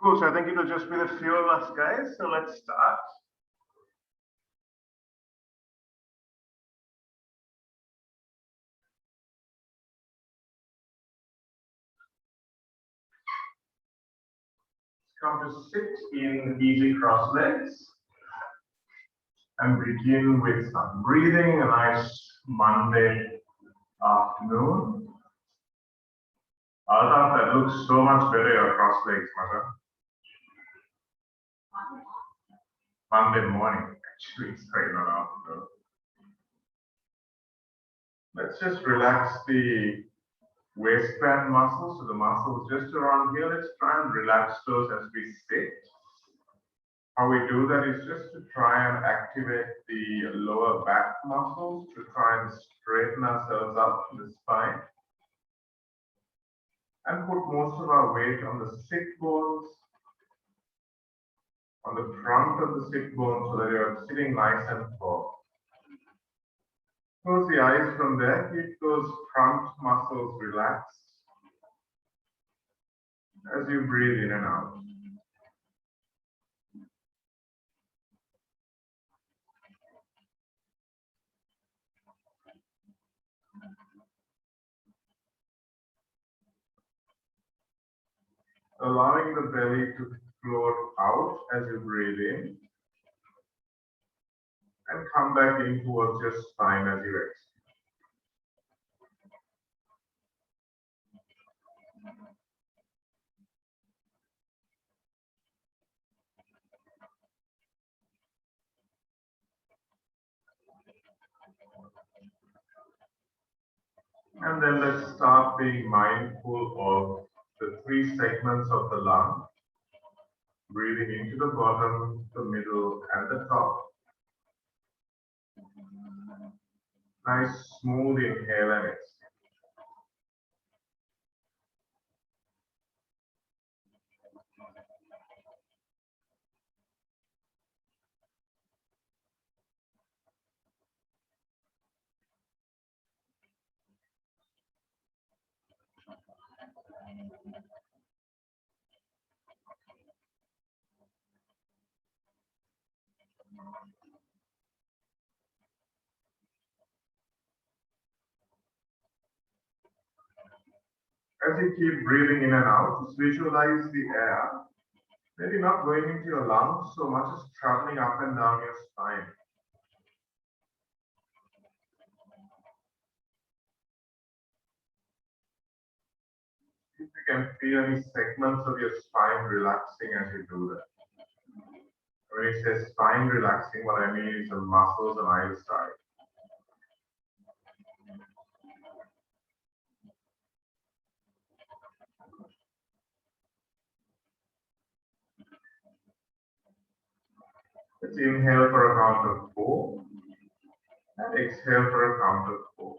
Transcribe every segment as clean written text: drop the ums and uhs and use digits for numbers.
Cool, so I think it'll just be the few of us guys, so let's start. Come to sit in easy cross legs and begin with some breathing, a nice Monday afternoon. Altaf, that looks so much better, your cross legs, mother. Monday morning, actually, sorry, not afternoon. Let's just relax the waistband muscles, so the muscles just around here. Let's try and relax those as we sit. How we do that is just to try and activate the lower back muscles to try and straighten ourselves up to the spine and put most of our weight on the sit bones, on the front of the sit bone, so that you're sitting nice and tall. Close the eyes from there, keep those front muscles relaxed as you breathe in and out. Allowing the belly to float out as you breathe in and come back in towards your spine as you exhale. And then let's start being mindful of the three segments of the lung, breathing into the bottom, the middle, and the top. Nice smooth inhale and exhale. As you keep breathing in and out, just visualize the air, maybe not going into your lungs so much as traveling up and down your spine. If you can feel any segments of your spine relaxing as you do that. When I say spine relaxing, what I mean is the muscles on either side. Let's inhale for a count of 4 and exhale for a count of 4.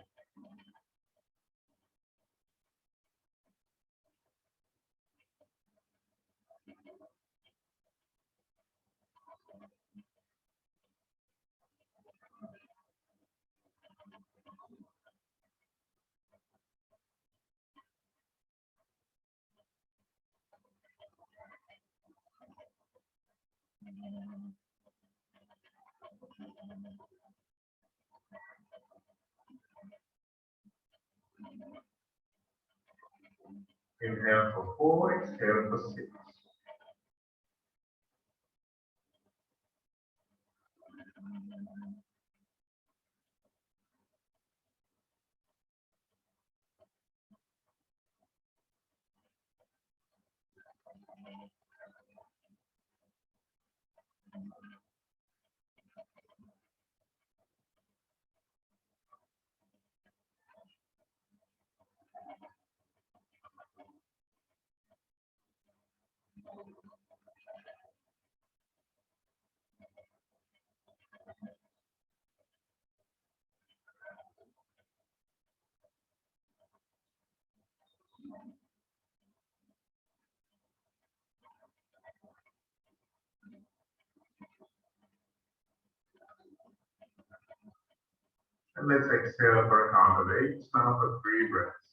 Inhale for 4, exhale for 6. And let's exhale for a count of 8. Now for 3 breaths.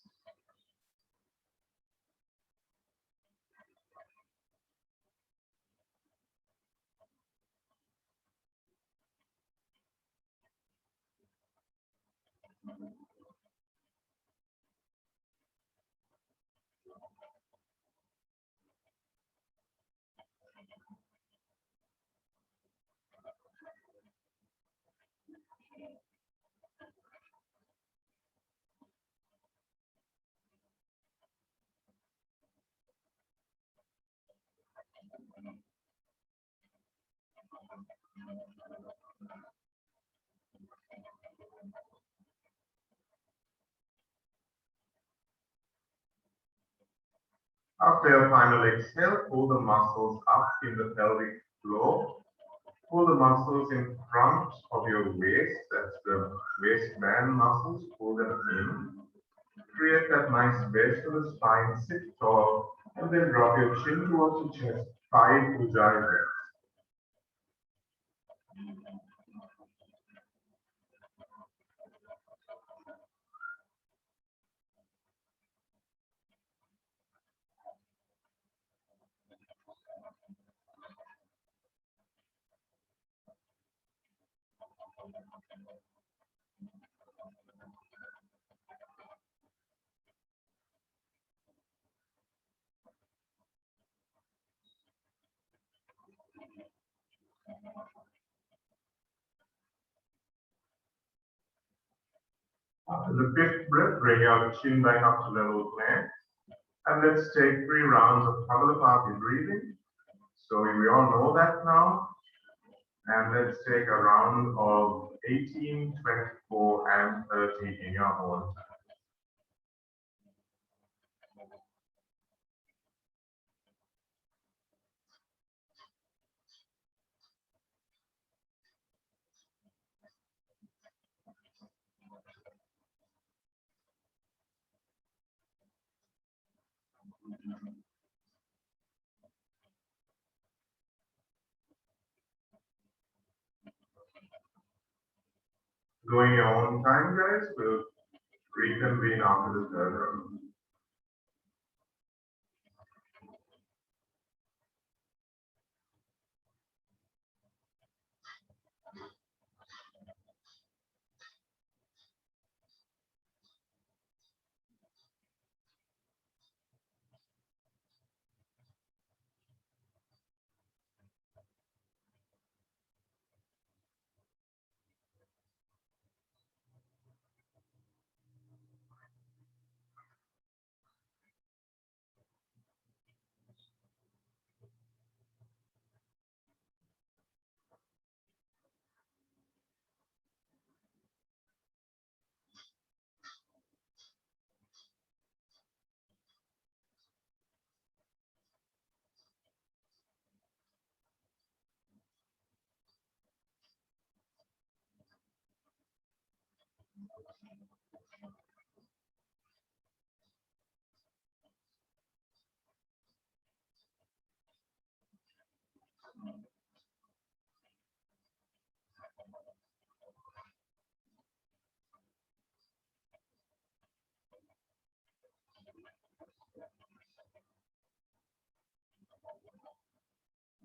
After your final exhale, pull the muscles up in the pelvic floor. Pull the muscles in front of your waist, that's the waistband muscles, pull them in. Create that nice base to the spine, sit tall, and then drop your chin towards the chest. 5 Ujjayi breaths. After the 5th breath, bring your chin back up to level plank. And let's take 3 rounds of Kapalabhati breathing. So we all know that now. And let's take a round of 18, 24, and 30 in your own time. Doing your own time, guys. We'll reconvene after the 3rd round.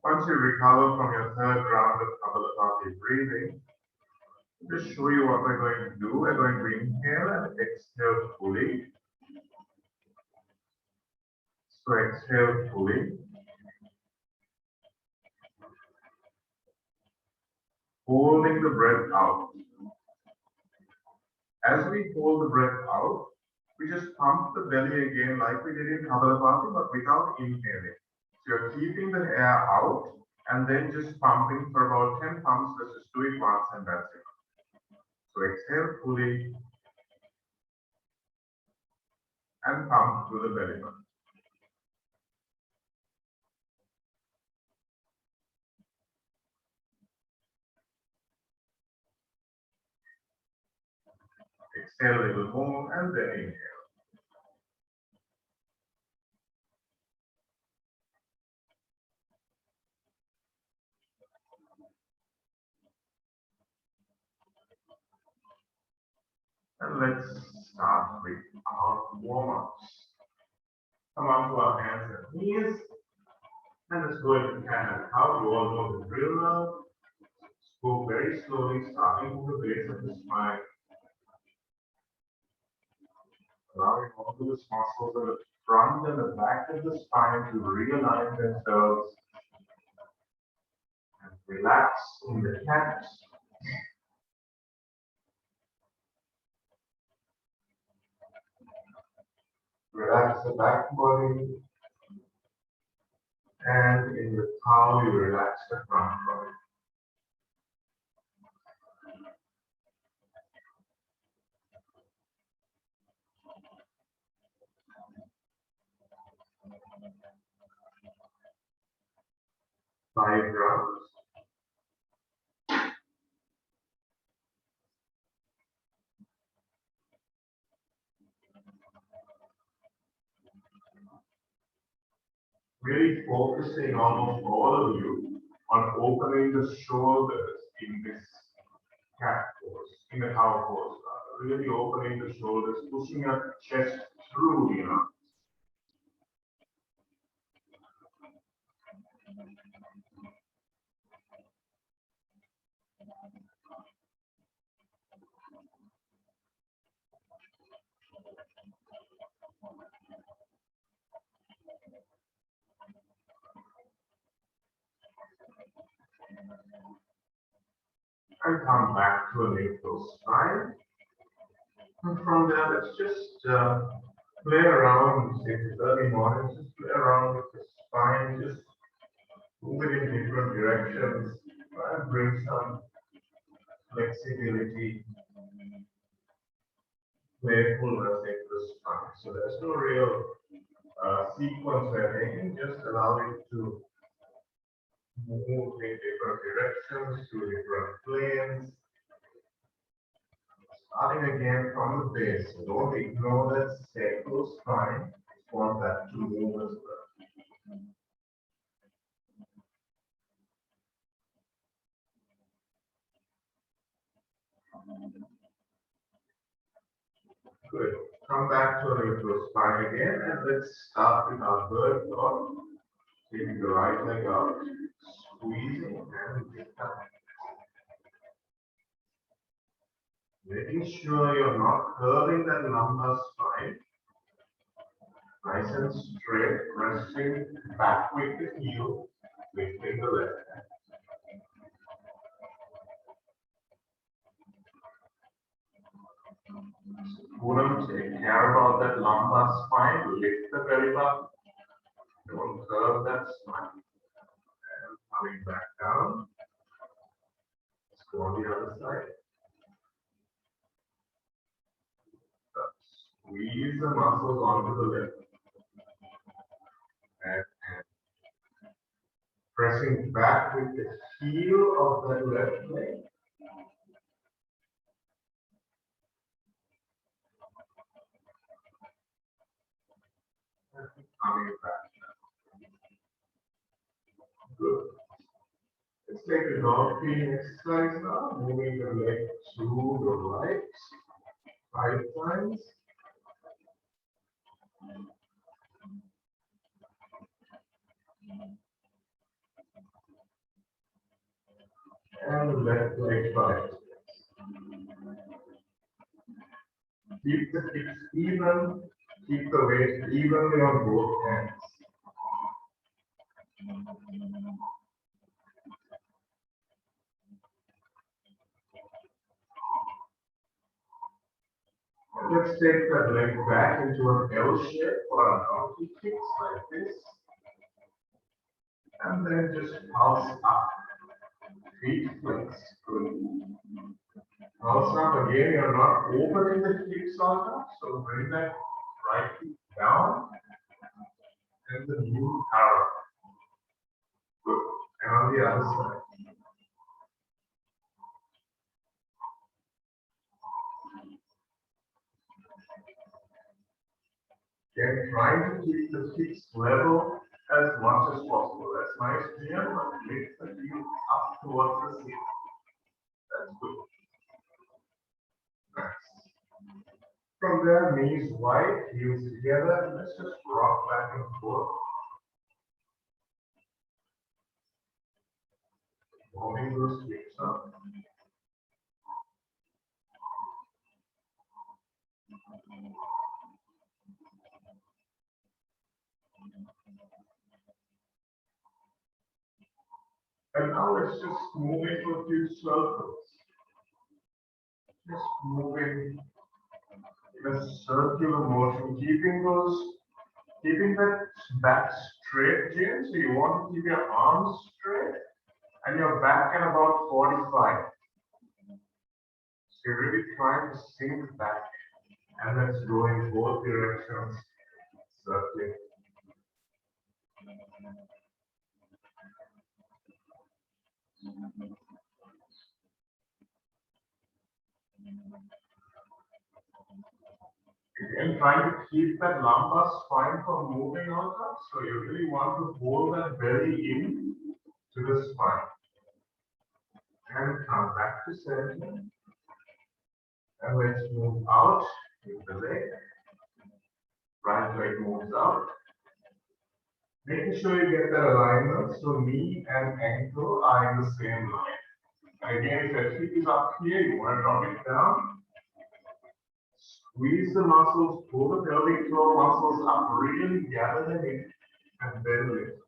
Once you recover from your 3rd round of Kapalabhati breathing, I'll just show you what we're going to do. We're going to inhale and exhale fully. So exhale fully. Holding the breath out. As we hold the breath out, we just pump the belly again like we did in Kapalabhati, but without inhaling. So you're keeping the air out and then just pumping for about 10 pumps. Let's just do it once and that's it. So exhale fully and pump through the belly button. Exhale a little more and then inhale. And let's start with our warm-ups. Come on to our hands and knees. And let's go into cat and cow. You all know the drill now. Go very slowly, starting from the base of the spine. Allowing all those muscles in the front and the back of the spine to realign themselves. And relax in the cat. Relax the back body. And in the cow, you relax the front body. 5 rounds. Really focusing almost all of you on opening the shoulders in this cat pose, in the cow pose. Really opening the shoulders, pushing your chest through, and come back to a neutral spine. And from there, let's just play around. Say it's early morning, just play around with the spine, just move it in different directions. Try and bring some flexibility, playfulness into the spine. So there's no real sequence we're taking, just allow it to move in different directions, to different planes. Starting again from the base. So don't ignore that sacral spine. Want that to move as well. Good. Come back to a neutral spine again, and let's start with our bird dog. Taking the right leg out, squeezing and lift up. Making sure you're not curving that lumbar spine. Nice and straight, resting back with the heel, lifting the left hand. Poonam, take care about that lumbar spine, lift the belly button. Don't curve that spine. And coming back down. Let's go on the other side. Squeeze the muscles onto the left. And pressing back with the heel of that left leg. And coming back. Good. Let's take a dog feeding exercise now, moving the leg to the right 5 times. And left leg 5. Keep the hips even, keep the weight evenly on both hands. And let's take that leg back into an L shape for a donkey kicks like this. And then just pulse up. Feet flex. Good. Pulse up again. You're not opening the hips on top, so bring that right foot down. And the new arrow. Good. And on the other side. Again, trying to keep the hips level as much as possible. That's nice here, but lift the heel up towards the ceiling. That's good. Nice. From there, knees wide, heels together, and let's just rock back and forth. Warming those hips up. And now let's just move into a few circles. Just moving in a circular motion, keeping that back straight, James. So you want to keep your arms straight and your back at about 45. So you're really trying to sink back, and let's go in both directions, circling. Again, try to keep that lumbar spine from moving out. So you really want to hold that belly in to the spine. And come back to center. And let's move out with the leg. Right leg moves out. Making sure you get that alignment so knee and ankle are in the same line. And again, if your hip is up here, you want to drop it down. Squeeze the muscles, pull the pelvic floor muscles up, really gather them in, and then lift.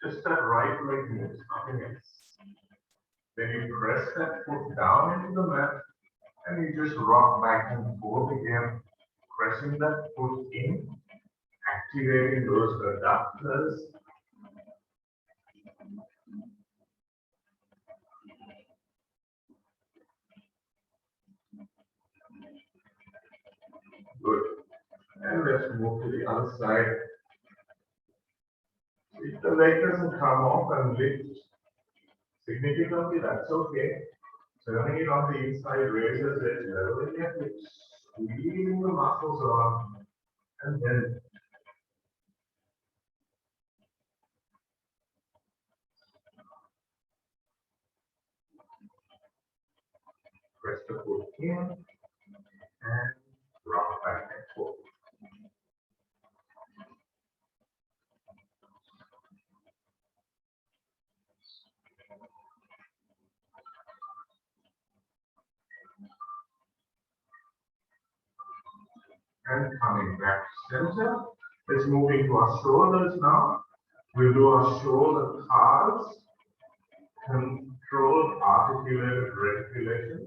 Just that right leg moves, nothing else. Then you press that foot down into the mat, and you just rock back and forth again, pressing that foot in, activating those adductors. Good. And let's move to the other side. If the leg doesn't come off and lift significantly, that's okay. Turning it on the inside raises it, leveling your hips, squeezing the muscles on, and then press the foot in and rock back and forth. And coming back to center. Let's move into our shoulders now. We'll do our shoulder cards, controlled articulated reticulation.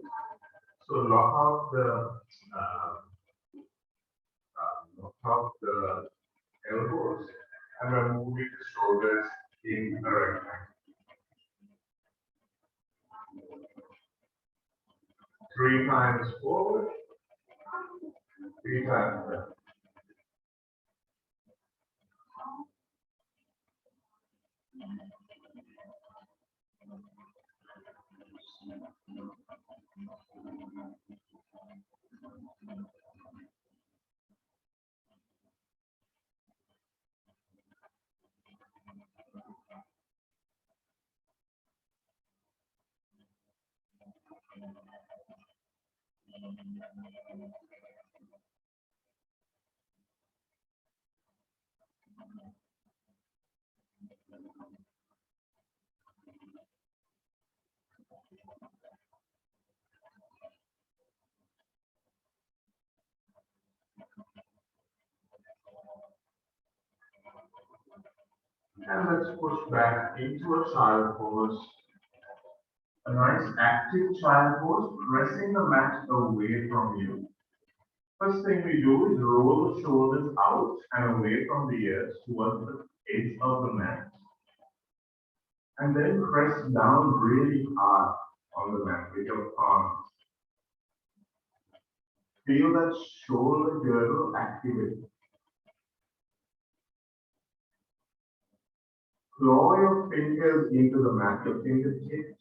So lock out the elbows, and we're moving the shoulders in a rectangle. 3 times forward, 3 times back. And let's push back into a child pose. A nice active child pose, pressing the mat away from you. First thing we do is roll the shoulders out and away from the ears towards the edge of the mat. And then press down really hard on the mat with your palms. Feel that shoulder girdle activate. Claw your fingers into the mat, your fingertips,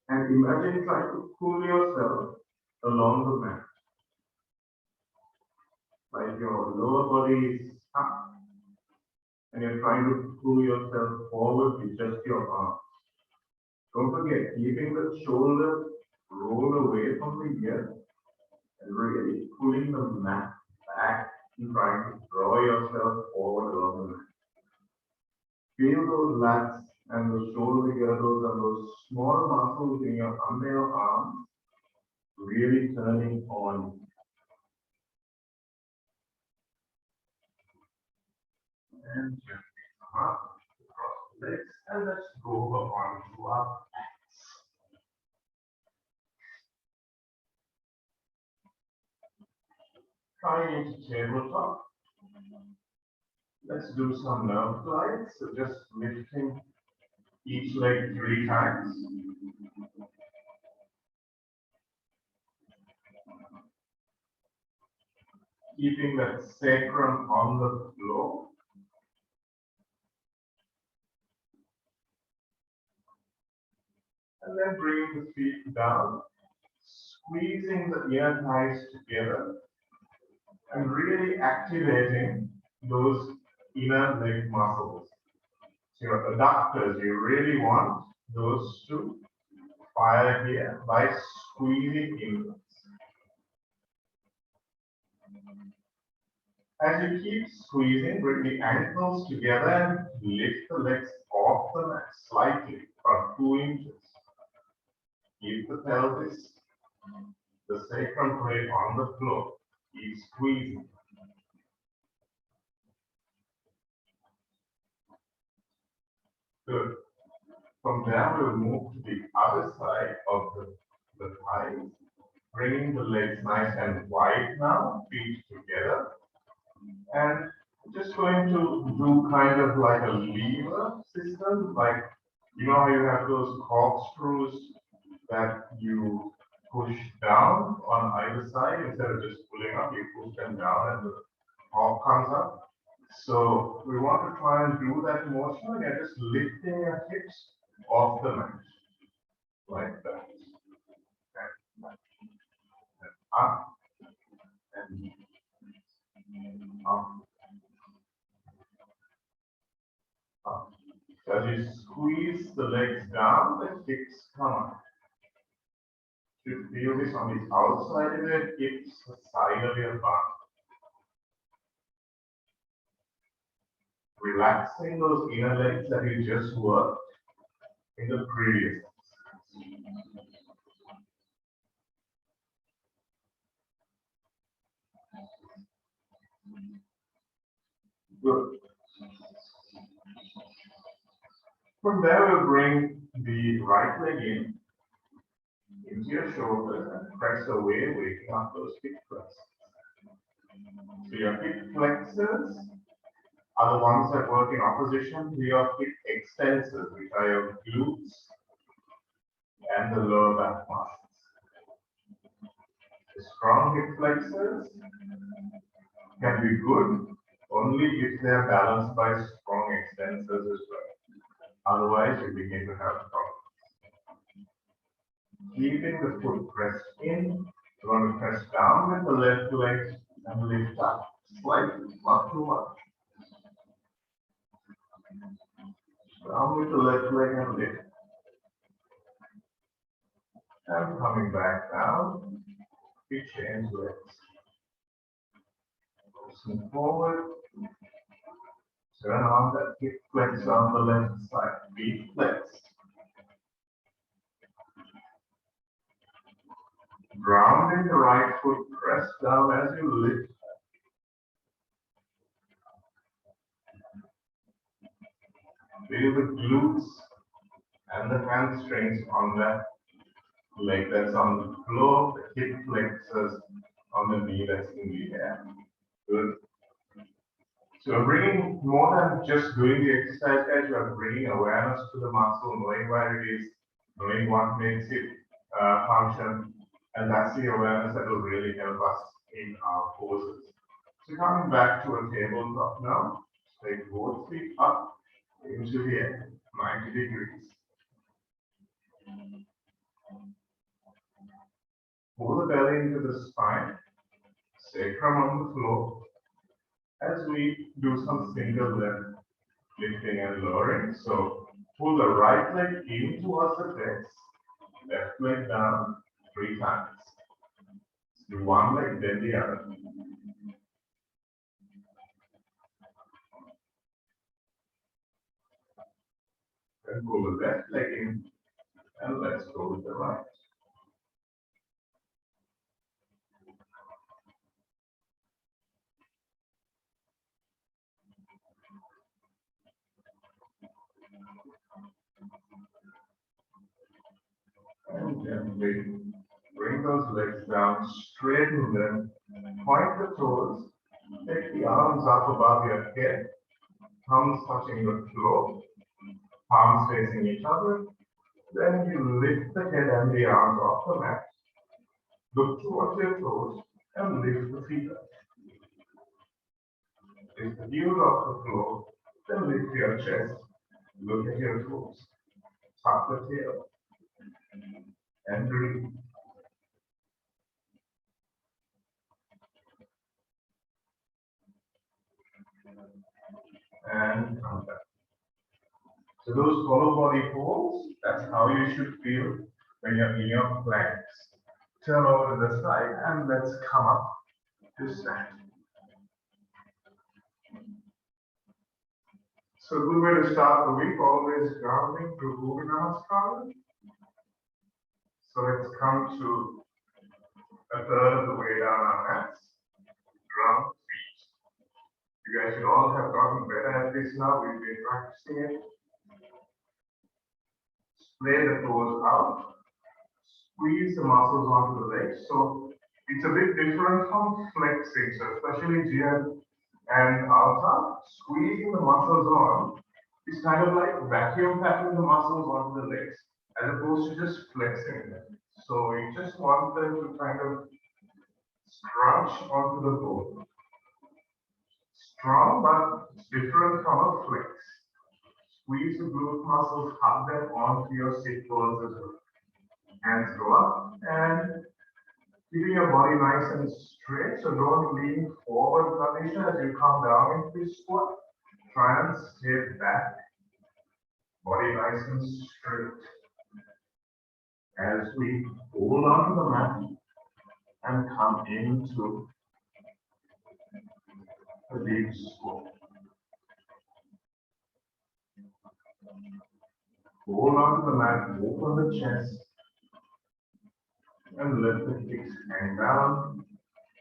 and imagine trying to pull yourself along the mat. Like your lower body is up, and you're trying to pull yourself forward with just your arms. Don't forget, keeping the shoulder rolled away from the ear, and really pulling the mat back and trying to draw yourself forward along the mat. Feel those lats and the shoulder girdles and those small muscles in your under your arms really turning on. And gently come up across the legs, and let's go over onto our backs. Coming into tabletop. Let's do some nerve glides. So just lifting each leg 3 times. keeping that sacrum on the floor. And then bringing the feet down, squeezing the ear thighs together and really activating those inner leg muscles. So your adductors, you really want those to fire here by squeezing inwards. As you keep squeezing, bring the ankles together and lift the legs off the mat slightly, about 2 inches. Keep the pelvis, the sacrum plate on the floor. Keep squeezing. Good. From there, we'll move to the other side of the thighs, bringing the legs nice and wide now, feet together. And just going to do kind of like a lever system, like, you know how you have those corkscrews that you push down on either side instead of just pulling up, you push them down and the cork comes up. So we want to try and do that motion again, just lifting your hips off the mat, like that. And up and up. Up. So as you squeeze the legs down, the hips come up. You feel this on the outside of it, hips, the side of your bum. Relaxing those inner legs that you just worked in the previous. Good. From there, we'll bring the right leg into your shoulders and press away, waking up those hip flexors. So your hip flexors are the ones that work in opposition to your hip extensors, which are your glutes and the lower back muscles. The strong hip flexors can be good only if they are balanced by strong extensors as well. Otherwise, you begin to have problems. Keeping the foot pressed in, you want to press down with the left leg and lift up slightly, not too much. Down with the left leg and lift. And coming back down, we change legs. Pushing forward. Turn on that hip flex on the left side, feet flexed. Grounding the right foot, press down as you lift. Feel the glutes and the hamstrings on that leg that's on the floor, the hip flexors on the knee that's in the air. Good. So we're bringing more than just doing the exercise, guys. We're bringing awareness to the muscle, knowing where it is, knowing what makes it function, and that's the awareness that will really help us in our poses. So coming back to a tabletop now, take both feet up into the air, 90 degrees. Pull the belly into the spine, sacrum on the floor, as we do some single leg lifting and lowering. So pull the right leg in towards the chest, left leg down 3 times. Do one leg, then the other. Then pull the left leg in, and let's go with the right. And gently bring those legs down, straighten them, point the toes, take the arms up above your head, thumbs touching the floor, palms facing each other. Then you lift the head and the arms off the mat, look towards your toes, and lift the feet up. If the view of the floor, then lift your chest, look at your toes, tuck the tail, and breathe. And come back. So those hollow body pose, that's how you should feel when you're in your planks. Turn over to the side and let's come up to stand. So good way to start the week, always grounding through Bhuvi Namaskar. So let's come to a third of the way down our mats. Ground feet. You guys should all have gotten better at this now. We've been practicing it. Splay the toes out. Squeeze the muscles onto the legs. So it's a bit different from flexing. So especially Jian and Alta, squeezing the muscles on is kind of like vacuum packing the muscles onto the legs as opposed to just flexing them. So you just want them to kind of scrunch onto the bone. Strong, but it's different from a flex. Squeeze the glute muscles, hug them onto your sit bones as well. Hands go up and keeping your body nice and straight. So don't lean forward, Kanisha, as you come down into this squat. Try and stay back. Body nice and straight. As we hold onto the mat and come into a deep squat. Hold onto the mat, open the chest, and let the hips hang down.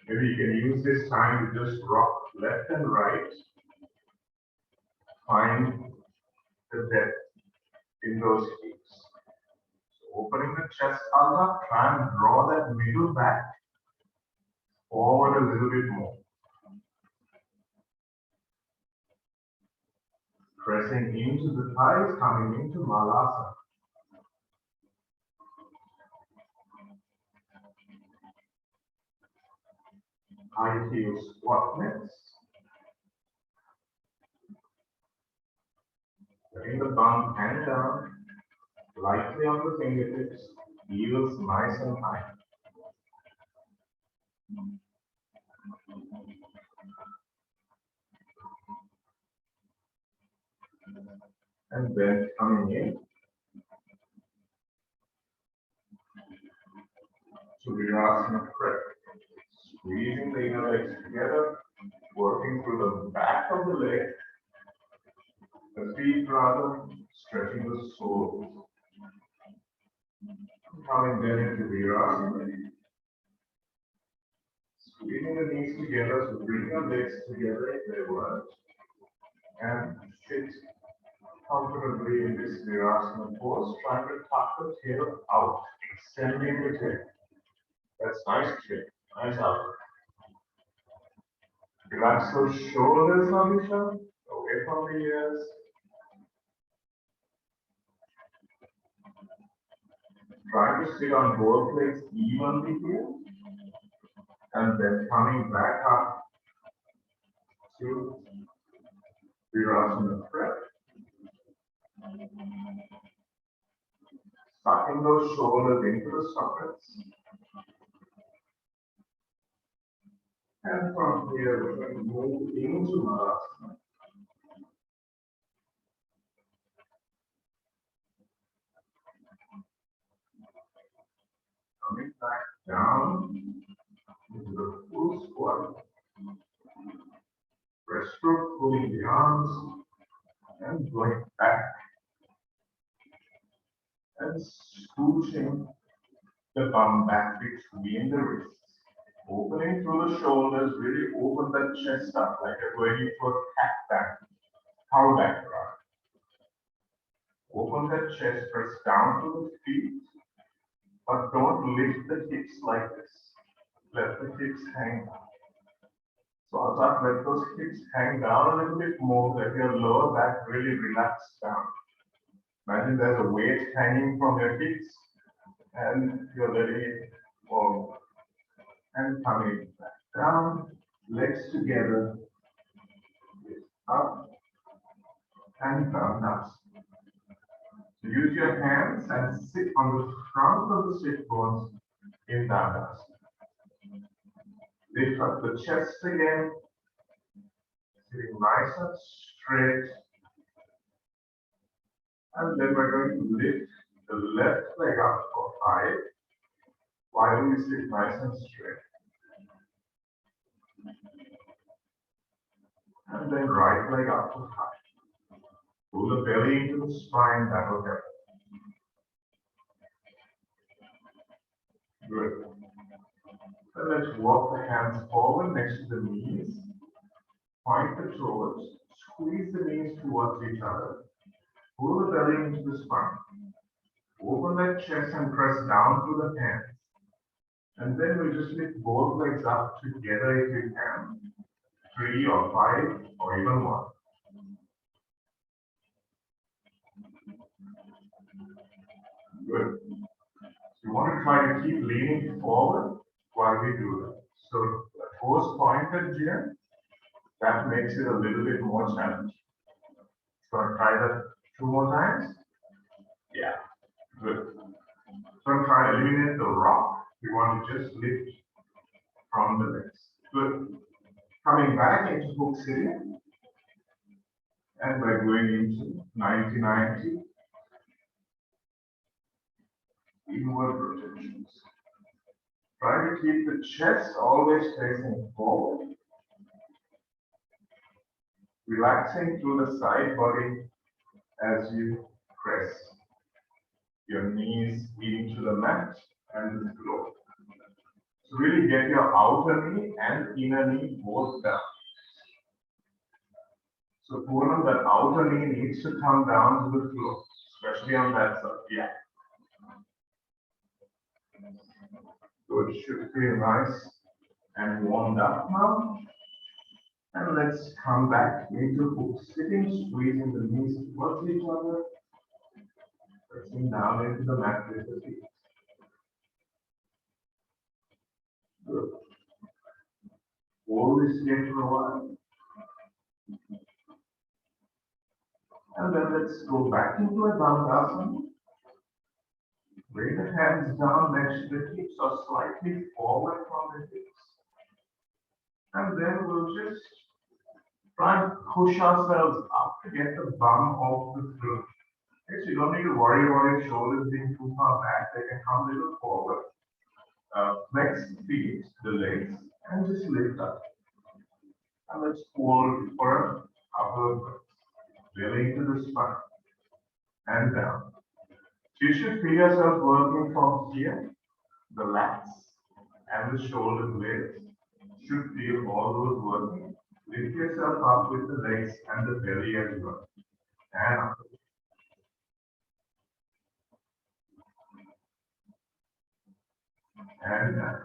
Maybe you can use this time to just rock left and right. Find the depth in those hips. So opening the chest up, try and draw that middle back forward a little bit more. Pressing into the thighs, coming into Malasana. High heel squat next. Letting the bum hang down, lightly on the fingertips, heels nice and high. And then coming in to Virasana prep. Squeezing the inner legs together, working through the back of the leg, the feet rather, stretching the soles. Coming then into Virasana. Squeezing the knees together, so bring your legs together if they want. And sit comfortably in this Virasana pose, trying to tuck the tail out, extending the tail. That's nice tail, nice out. Relax those shoulders, Alisha, away from the ears. Try to sit on both legs evenly here. And then coming back up to Virasana prep. Sucking those shoulders into the sockets. And from here, we're going to move into Malasana. Coming back down into the full squat. Breaststroke, pulling the arms and going back. And scooching the bum back between the wrists. Opening through the shoulders, really open that chest up like you're going for a cat back, cow back rather. Open that chest, press down to the feet, but don't lift the hips like this. Let the hips hang down. So I'll start let those hips hang down a little bit more, let your lower back really relax down. Imagine there's a weight hanging from your hips and you're letting it fall. And coming back down, legs together, up, and come down. So use your hands and sit on the front of the sit bones in Dandasana. Lift up the chest again, sitting nice and straight. And then we're going to lift the left leg up for 5 while we sit nice and straight. And then right leg up for 5. Pull the belly into the spine, that will help. Good. And let's walk the hands forward next to the knees. Point the toes. Squeeze the knees towards each other. Pull the belly into the spine. Open that chest and press down through the hands. And then we just lift both legs up together if you can. 3 or 5 or even 1. Good. So you want to try to keep leaning forward while we do that. So a force pointed here, that makes it a little bit more challenging. So I'll try that 2 more times. Yeah, good. So I'm trying to eliminate the rock. We want to just lift from the legs. Good. Coming back into hook sitting. And we're going into 90-90 inward rotations. Try to keep the chest always facing forward. Relaxing through the side body as you press your knees into the mat and the floor. So really get your outer knee and inner knee both down. So Poonam, that outer knee needs to come down to the floor, especially on that side. Yeah. So it should feel nice and warmed up now. And let's come back into hook sitting, squeezing the knees towards each other, pressing down into the mat with the feet. Good. Hold this here for a while. And then let's go back into a Dandasana. Bring the hands down next to the hips or slightly forward from the hips. And then we'll just try and push ourselves up to get the bum off the floor. Okay, so you don't need to worry about your shoulders being too far back. They can come a little forward. Flex the feet, the legs, and just lift up. And let's hold for a couple of breaths. Belly into the spine and down. So you should feel yourself working from here, the lats and the shoulder blades. You should feel all those working. Lift yourself up with the legs and the belly as well. And up. And down.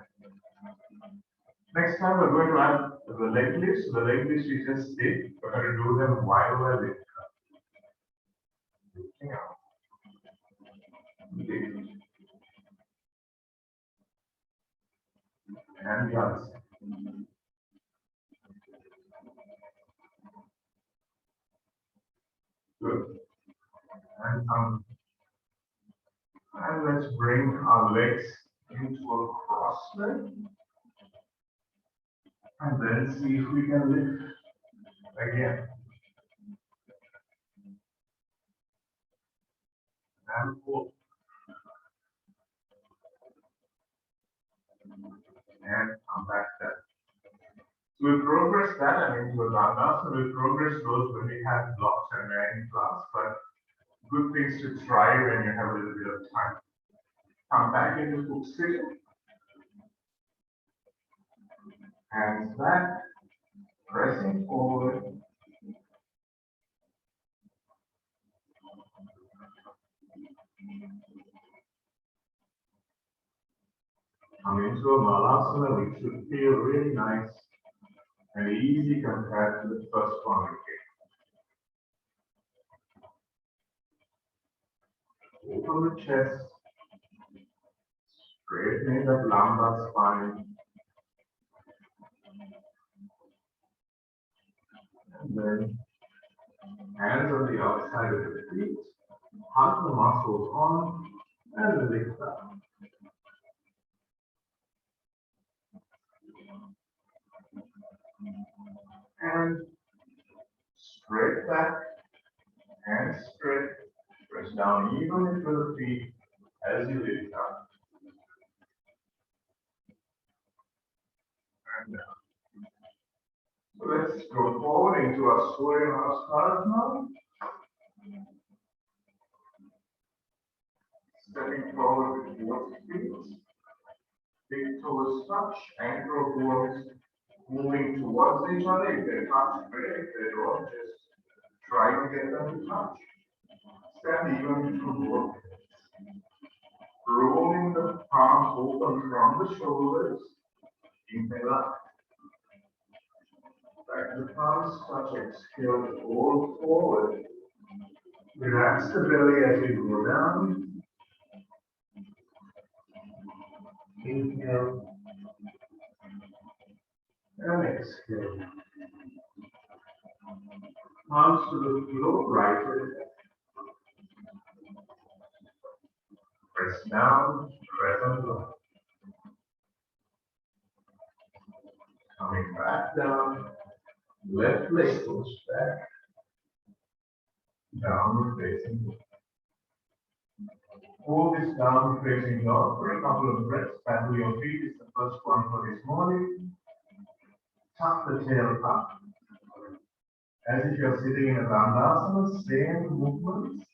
Next time we're going to add the leg lifts. The leg lifts we just did. We're going to do them while we're lifting up. Lifting up. Lift. And the other side. Good. And let's bring our legs into a cross leg. And then see if we can lift again. And pull. And come back there. So we progress that, I mean, to a Dandasana. We progress those when we have blocks and we're in class, but good things to try when you have a little bit of time. Come back into hook sitting. Hands back, pressing forward. Come into a Malasana, which should feel really nice and easy compared to the first one we did. Open the chest, straightening that lumbar spine. And then Hands on the outside of the feet. Hug the muscles on and lift up. And straight back and straight. Press down evenly to the feet as you lift up. And down. So let's go forward into our Surya Namaskar now. Stepping forward with both feet. Big toes touch, ankle bones moving towards each other. If they touch, great. If they don't, just try to get them to touch. Stand even through both. Rolling the palms open from the shoulders. Inhale up. Back to the palms touch, exhale, fold forward. Relax the belly as you go down. Inhale and exhale. Palms to the floor, right to the left. Press down, press on low. Coming back down, left leg goes back, downward facing dog. Hold this downward facing dog for a couple of breaths. Paddle your feet is the first one for this morning. Tuck the tail up. As if you're sitting in a Dandasana, same movements.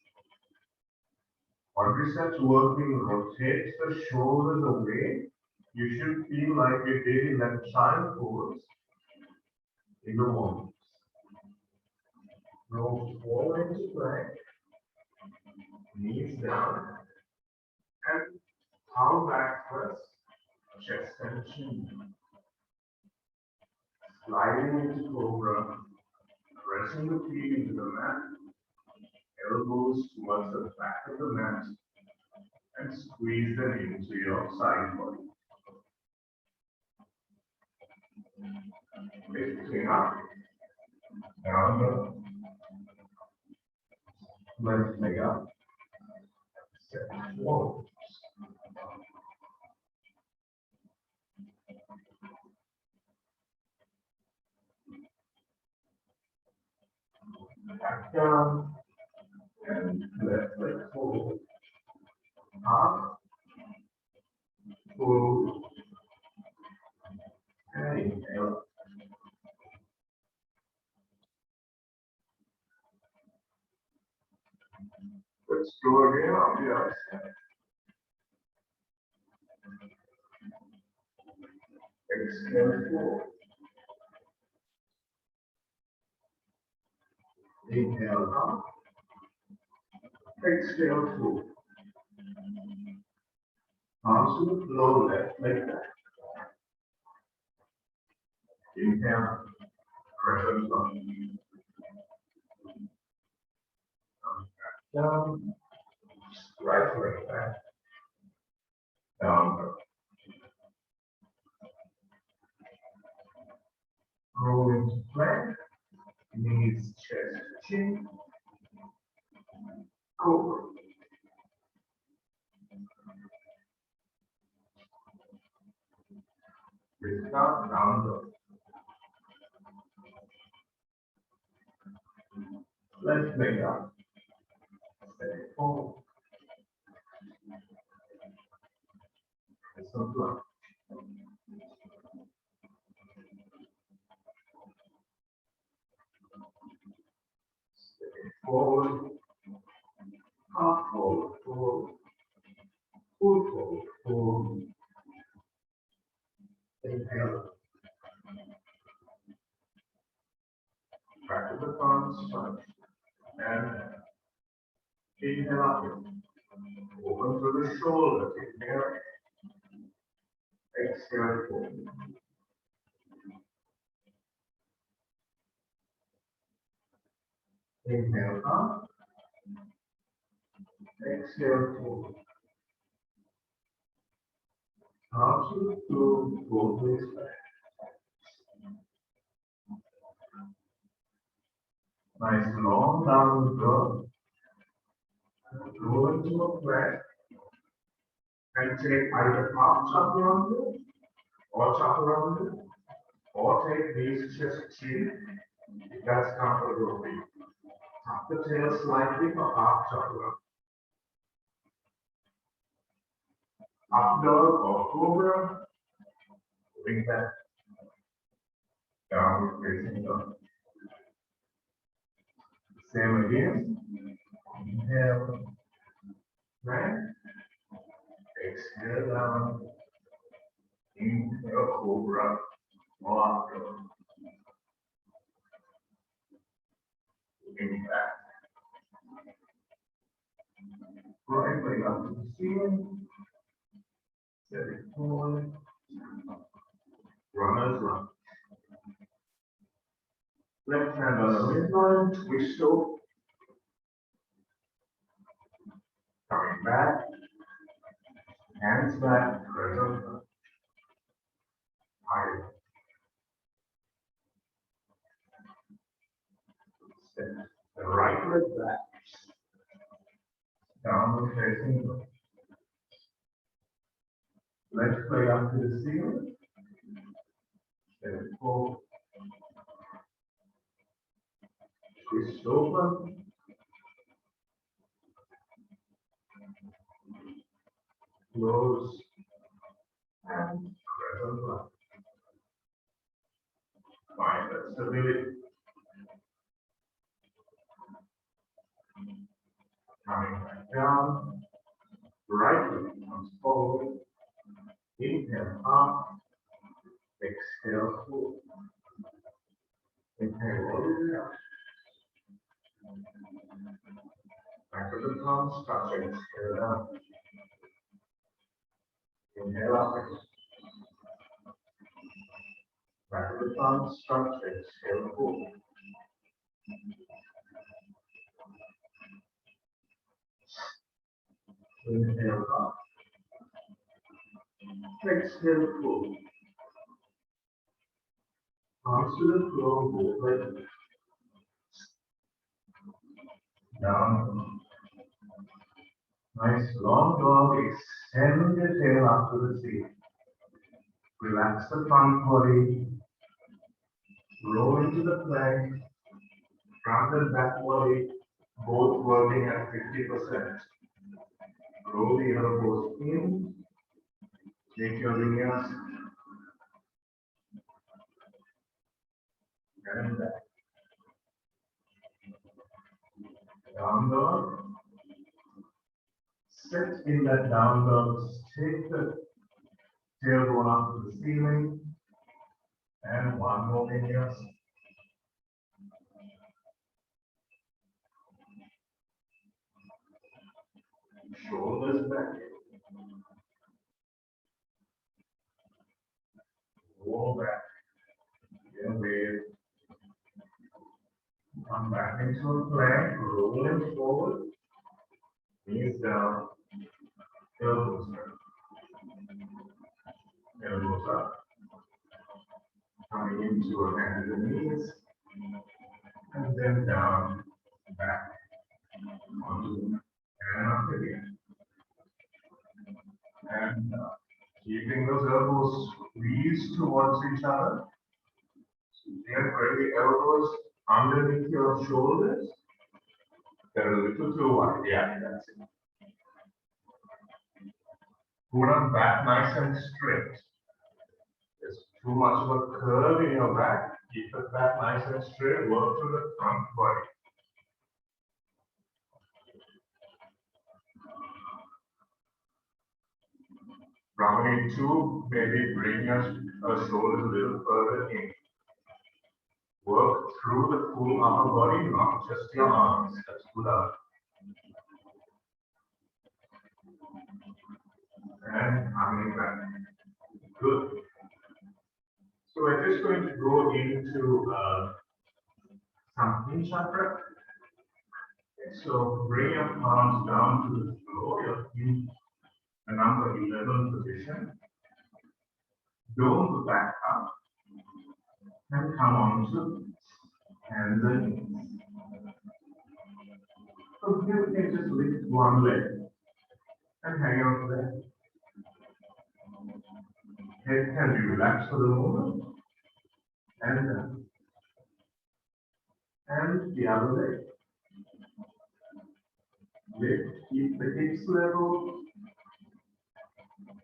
Quadriceps working, rotate the shoulders away. You should feel like your daily left child pose in the mornings. Roll forward into plank, knees down, and power back first, chest and chin. Sliding into cobra, pressing the feet into the mat, elbows towards the back of the mat, and squeeze them into your side body. Lifting up, down the left leg up, step forward. Back down, and left leg forward. Up, forward, and inhale. Let's go again on the other side. Exhale forward. Inhale up. Exhale forward. Arms to the floor, left leg back. Inhale, pressure up. Down, right leg back. Down. Roll into plank. Knees, chest, chin. Cobra. Lift up, down dog. Left leg up. Step forward. Press on block. Step forward. Half forward, forward. Full forward, forward. Inhale. Back to the palms, touch. And inhale up. Open through the shoulder. Inhale. Exhale forward. Inhale up. Exhale forward. Arms to the floor, both ways back. Nice long downward dog. Roll into a plank and take either half chaturanga or chaturanga or take knees chest chin if that's comfortable for you. Tuck the tail slightly for half chaturanga. Up dog or cobra. Bring that downward facing dog. Same again. Inhale, right. Exhale down. Inhale, cobra. Or dog. Bring back. Right leg up to the ceiling. Set it forward. Runners run. Left hand on the midline, twist over. Coming back. Hands back, present. Higher. Step the right leg back. Downward facing dog. Left leg up to the ceiling. Step it forward. Twist over. Close. And present leg. Find that stability. Coming back down. Right leg comes forward. Inhale up. Exhale forward. Inhale all the way up. Back of the palms touching. Exhale down. Inhale up. Back of the palms touch. Exhale forward. Inhale up. Exhale forward. Arms to the floor, both legs. Down. Nice long dog. Extend your tail up to the ceiling. Relax the front body. Roll into the plank. Front and back body both working at 50%. Roll the elbows in. Take your vinyasa. And back. Down dog. Sit in that down dog. Take the tailbone up to the ceiling. And one more vinyasa. Shoulders back. Roll back. Again, wave. Come back into a plank. Rolling forward. Knees down. Elbows down. Elbows up. Coming into a hands and knees. And then down. Back. Onto and up again. And keeping those elbows squeezed towards each other. So you can bring the elbows underneath your shoulders. They're a little too wide. Yeah, that's it. Put them back nice and straight. There's too much of a curve in your back. Keep it back nice and straight. Work to the front body. Brahmani 2, maybe bring your shoulders a little further in. Work through the full upper body, not just your arms. That's good out. And coming back. Good. So we're just going to go into some chakra. Okay, so bring your palms down to the floor. You're in the number 11 position. Don't back up. And come on to hands and knees. So here we can just lift one leg and hang on to that. Head can be relaxed for the moment. And the other leg. Lift, keep the hips level,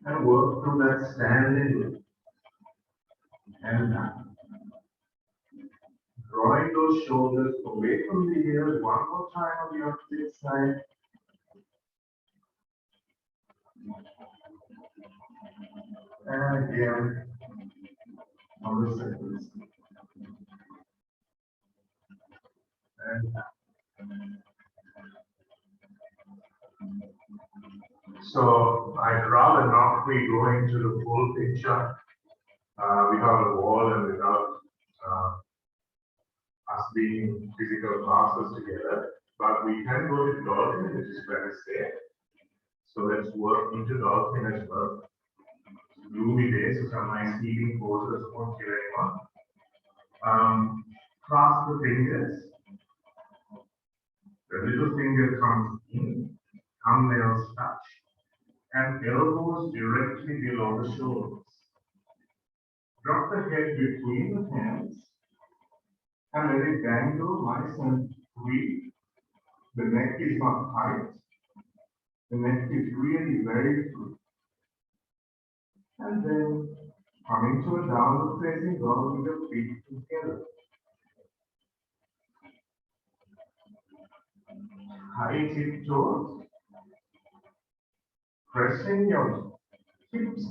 and work through that standing lift. And down. Drawing those shoulders away from the ears one more time on the opposite side. And again on the second side. And so I'd rather not be going to the full picture without a wall and without us being physical classes together, but we can go to dolphin, which is very safe. So let's work into dolphin as well. Gloomy days, so some nice healing poses won't kill anyone. Cross the fingers. The little finger comes in, thumbnails touch, and elbows directly below the shoulders. Drop the head between the hands and let it dangle nice and free. The neck is not tight. The neck is really very free. And then coming to a downward facing dog with your feet together. High tiptoes. Pressing your hips,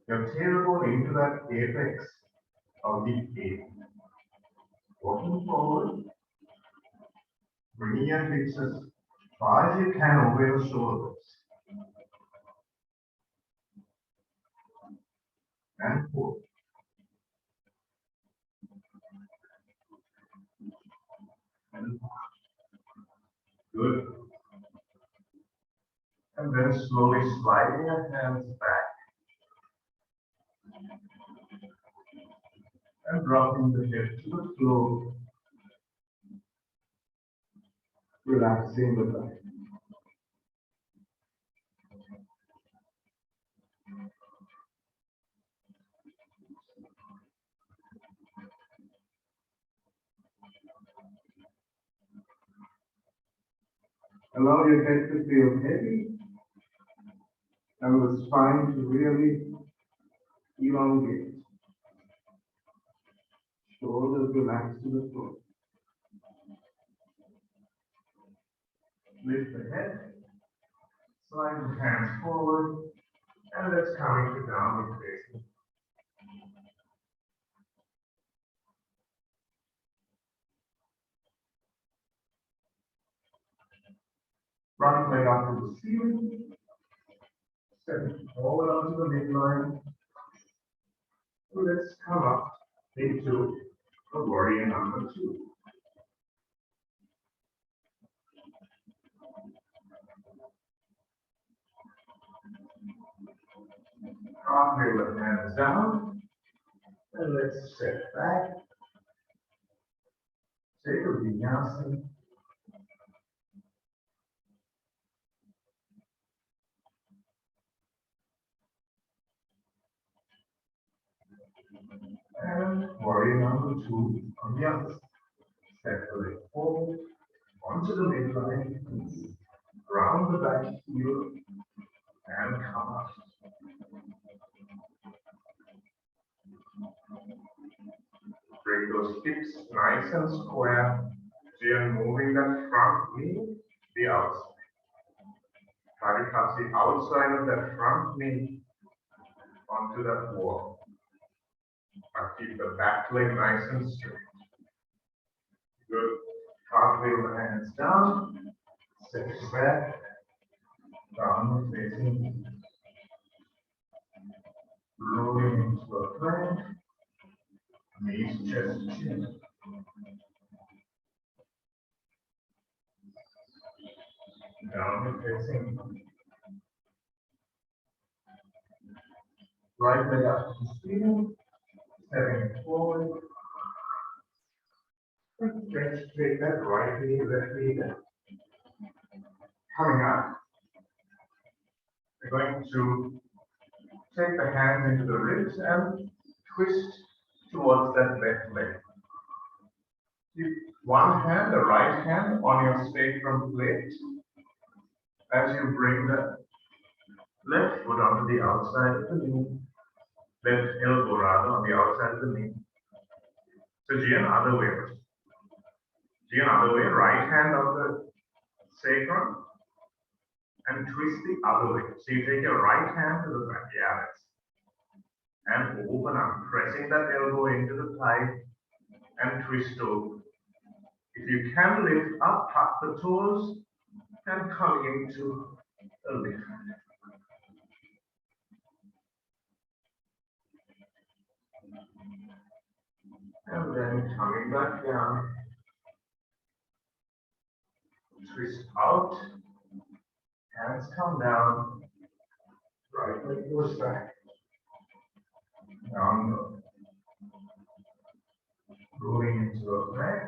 your tailbone into that apex of the ape. Walking forward. Bringing your hips as far as you can over your shoulders. And forward. And back. Good. And then slowly sliding your hands back. And dropping the head to the floor. Relaxing the back. Allow your head to feel heavy and the spine to really elongate. Shoulders relax to the floor. Lift the head, slide the hands forward, and let's come into downward facing. Right leg up to the ceiling, step forward onto the midline. Let's come up into a warrior number 2. Halfway with hands down, and let's step back. Take a vinyasa. And warrior number 2 on the other side. Step the leg forward, onto the midline, round the back heel, and come up. Bring those hips nice and square. So you're moving that front knee, the outside. Try to touch the outside of that front knee onto that wall. But keep the back leg nice and straight. Good. Cartwheel the hands down. Step back. Downward facing. Rolling into a plank. Knees, chest, chin. Downward facing. Right leg up to the ceiling. Stepping forward. And stretch straight that right knee, left knee down. Coming up, we're going to take the hands into the ribs and twist towards that left leg. Keep one hand, the right hand, on your sacrum plate as you bring the left foot onto the outside of the knee, left elbow rather on the outside of the knee. So Jian, other way. Jian, other way, right hand on the sacrum and twist the other way. So you take your right hand to the back, yeah, and open up, pressing that elbow into the thigh and twist over. If you can lift up, tuck the toes and come into a lift. And then coming back down, twist out, hands come down, right leg goes back, down, rolling into a plank,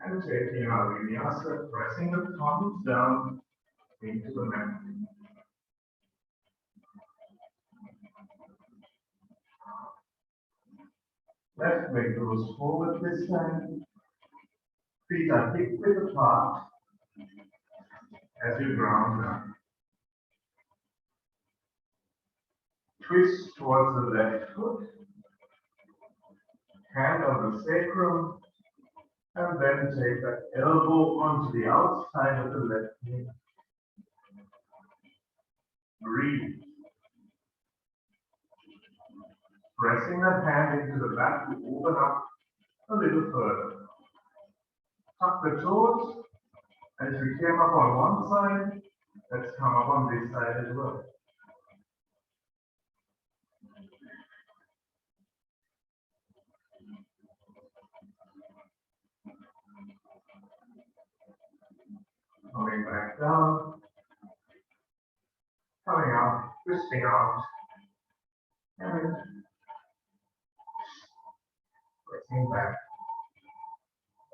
and taking our vinyasa, pressing the thumbs down into the mat. Left leg goes forward this time. Feet are hip width apart as you ground down. Twist towards the left foot. Hand on the sacrum. And then take the elbow onto the outside of the left knee. Breathe. Pressing that hand into the back to open up a little further. Tuck the toes. As we came up on one side, let's come up on this side as well. Coming back down. Coming up, twisting out. And pressing back.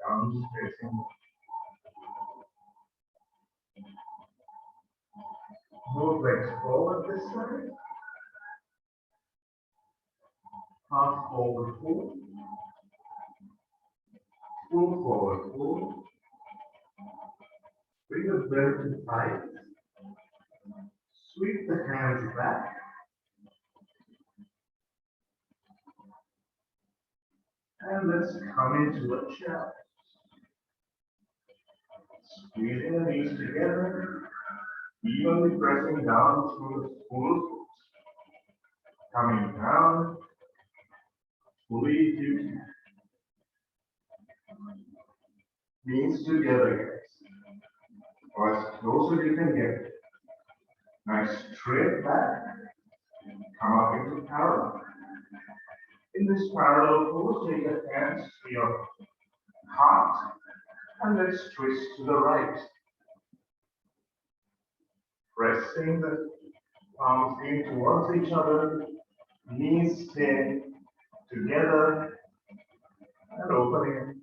Down, facing. Both legs forward this side. Half forward, full. Full forward, full. Bring the belly to tight. Sweep the hands back. And let's come into a chest. Squeezing the knees together. Evenly pressing down through the full foot. Coming down. Fully if you can. Knees together, guys. Or as close as you can get. Nice straight back. Come up into parallel. In this parallel pose, take your hands to your heart and let's twist to the right. Pressing the palms in towards each other, knees stay together and opening.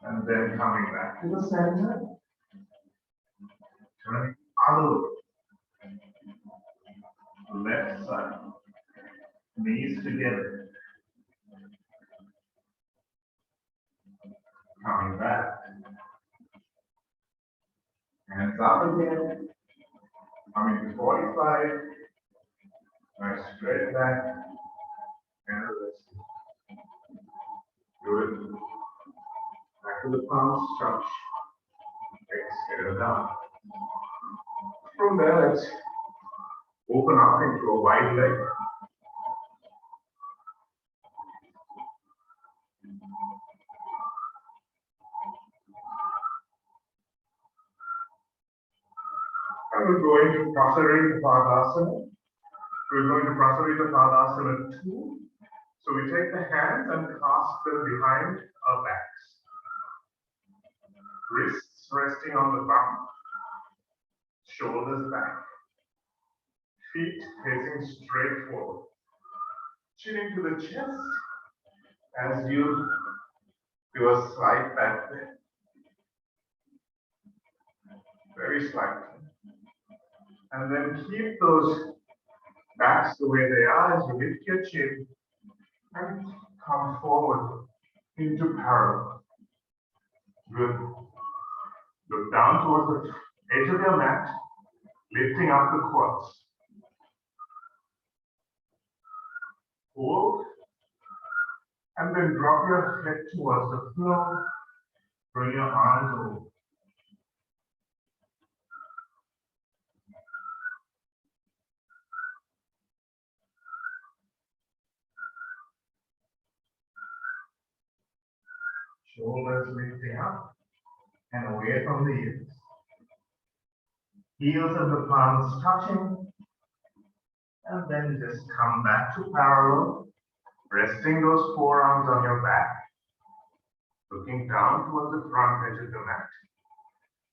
And then coming back to the center. Turning other way. Left side. Knees together. Coming back. Hands up again. Coming to 45. Nice straight back. And rest. Good. Back to the palms, touch. Exhale down. From there, let's open up into a wide leg. And we're going to Prasarita Padasana. We're going to Prasarita Padasana 2. So we take the hands and clasp them behind our backs. Wrists resting on the bum. Shoulders back. Feet facing straight forward. Chin into the chest as you do a slight back bend. very slightly. And then keep those backs the way they are as you lift your chin and come forward into parallel. Good. Look down towards the edge of your mat, lifting up the quads. Hold, and then drop your head towards the floor. Bring your arms over. Shoulders lifting up and away from the ears. Heels of the palms touching, and then just come back to parallel, resting those forearms on your back, looking down towards the front edge of the mat,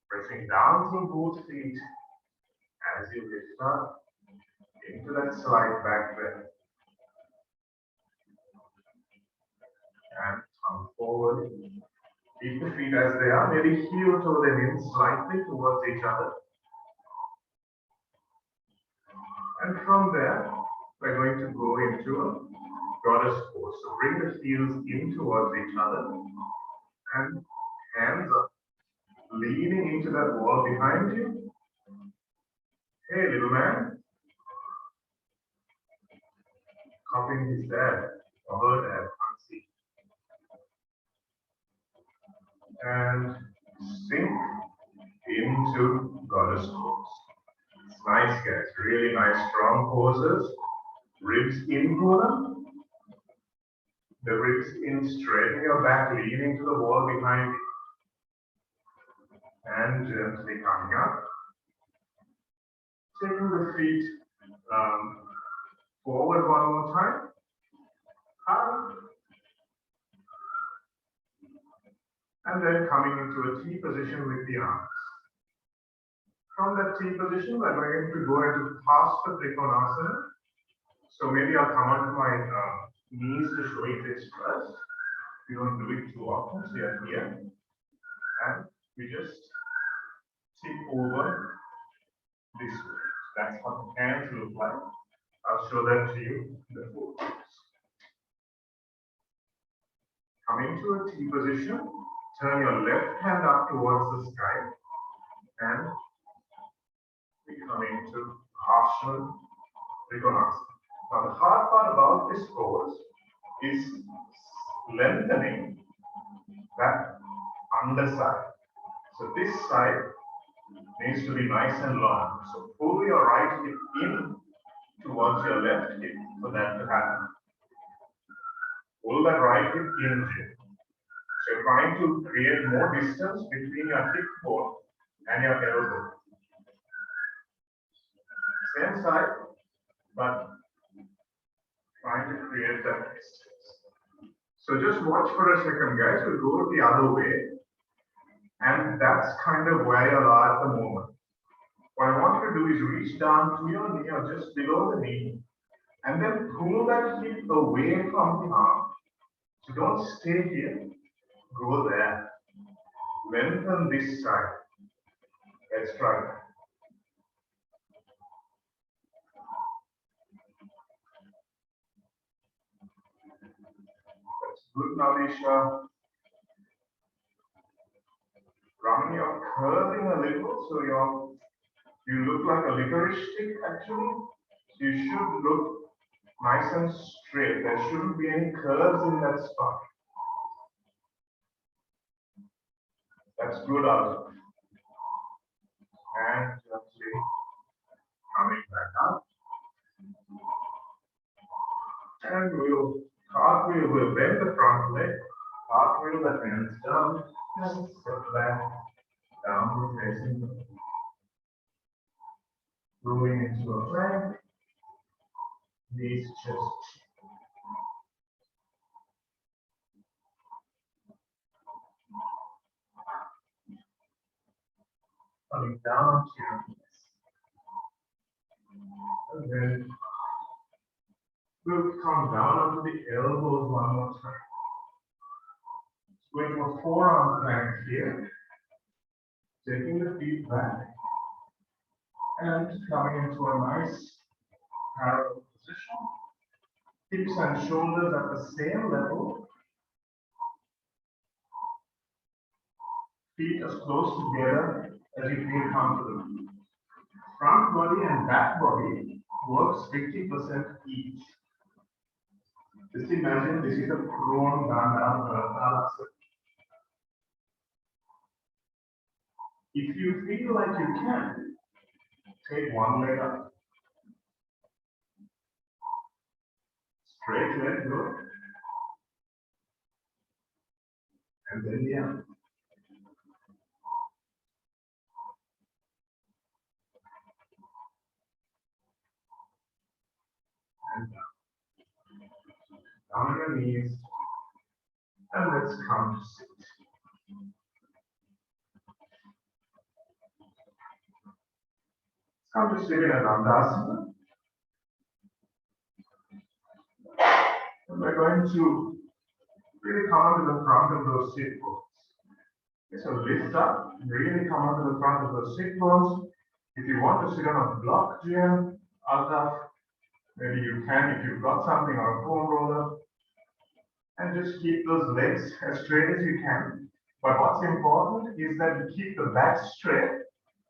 pressing down through both feet as you lift up into that slight back bend. And come forward. Keep the feet as they are, maybe heel toe them in slightly towards each other. And from there, we're going to go into a goddess pose. So bring the heels in towards each other and hands up, leaning into that wall behind you. Hey, little man. Copying his dad or her dad, Hansi. And sink into goddess pose. It's nice, guys. Really nice, strong poses. Ribs in for them. The ribs in, straightening your back, leaning to the wall behind you. And gently coming up. Taking the feet forward one more time. Up. And then coming into a T position with the arms. From that T position, we're going to go into Hasta Trikonasana. So maybe I'll come onto my knees to show you this first. We don't do it too often, so you're here. And we just tip over this way. That's what the hands look like. I'll show that to you in the full pose. Coming to a T position, turn your left hand up towards the sky and we come into Hasta Trikonasana. Now the hard part about this pose is lengthening that underside. So this side needs to be nice and long. So pull your right hip in towards your left hip for that to happen. Pull that right hip in here. So you're trying to create more distance between your hip bone and your elbow. Same side, but trying to create that distance. So just watch for a second, guys. We'll go the other way. And that's kind of where you are at the moment. What I want you to do is reach down to your knee or just below the knee and then pull that hip away from the arm. So don't stay here, go there. Lengthen this side. Let's try that. That's good, Nalisha. Raman, you're curving a little, so you look like a licorice stick actually. So you should look nice and straight. There shouldn't be any curves in that spot. That's good, Arjun. And gently coming back up. And we'll cartwheel, we'll bend the front leg, cartwheel the hands down, and step back, downward facing dog. Moving into a plank, knees chest. Coming down to your knees. And then we'll come down onto the elbows one more time. Going to a forearm plank here. Taking the feet back. And coming into a nice parallel position. Hips and shoulders at the same level. Feet as close together as you feel comfortable. Front body and back body works 50% each. Just imagine this is a prone Dandasana. If you feel like you can, take one leg up. Straight leg, good. And then down. And down. Down on your knees. And let's come to sit. Come to sit in a Dandasana. And we're going to really come up to the front of those sit bones. Okay, so lift up, really come up to the front of those sit bones. If you want to sit on a block chair, maybe you can if you've got something or a foam roller. And just keep those legs as straight as you can. But what's important is that you keep the back straight.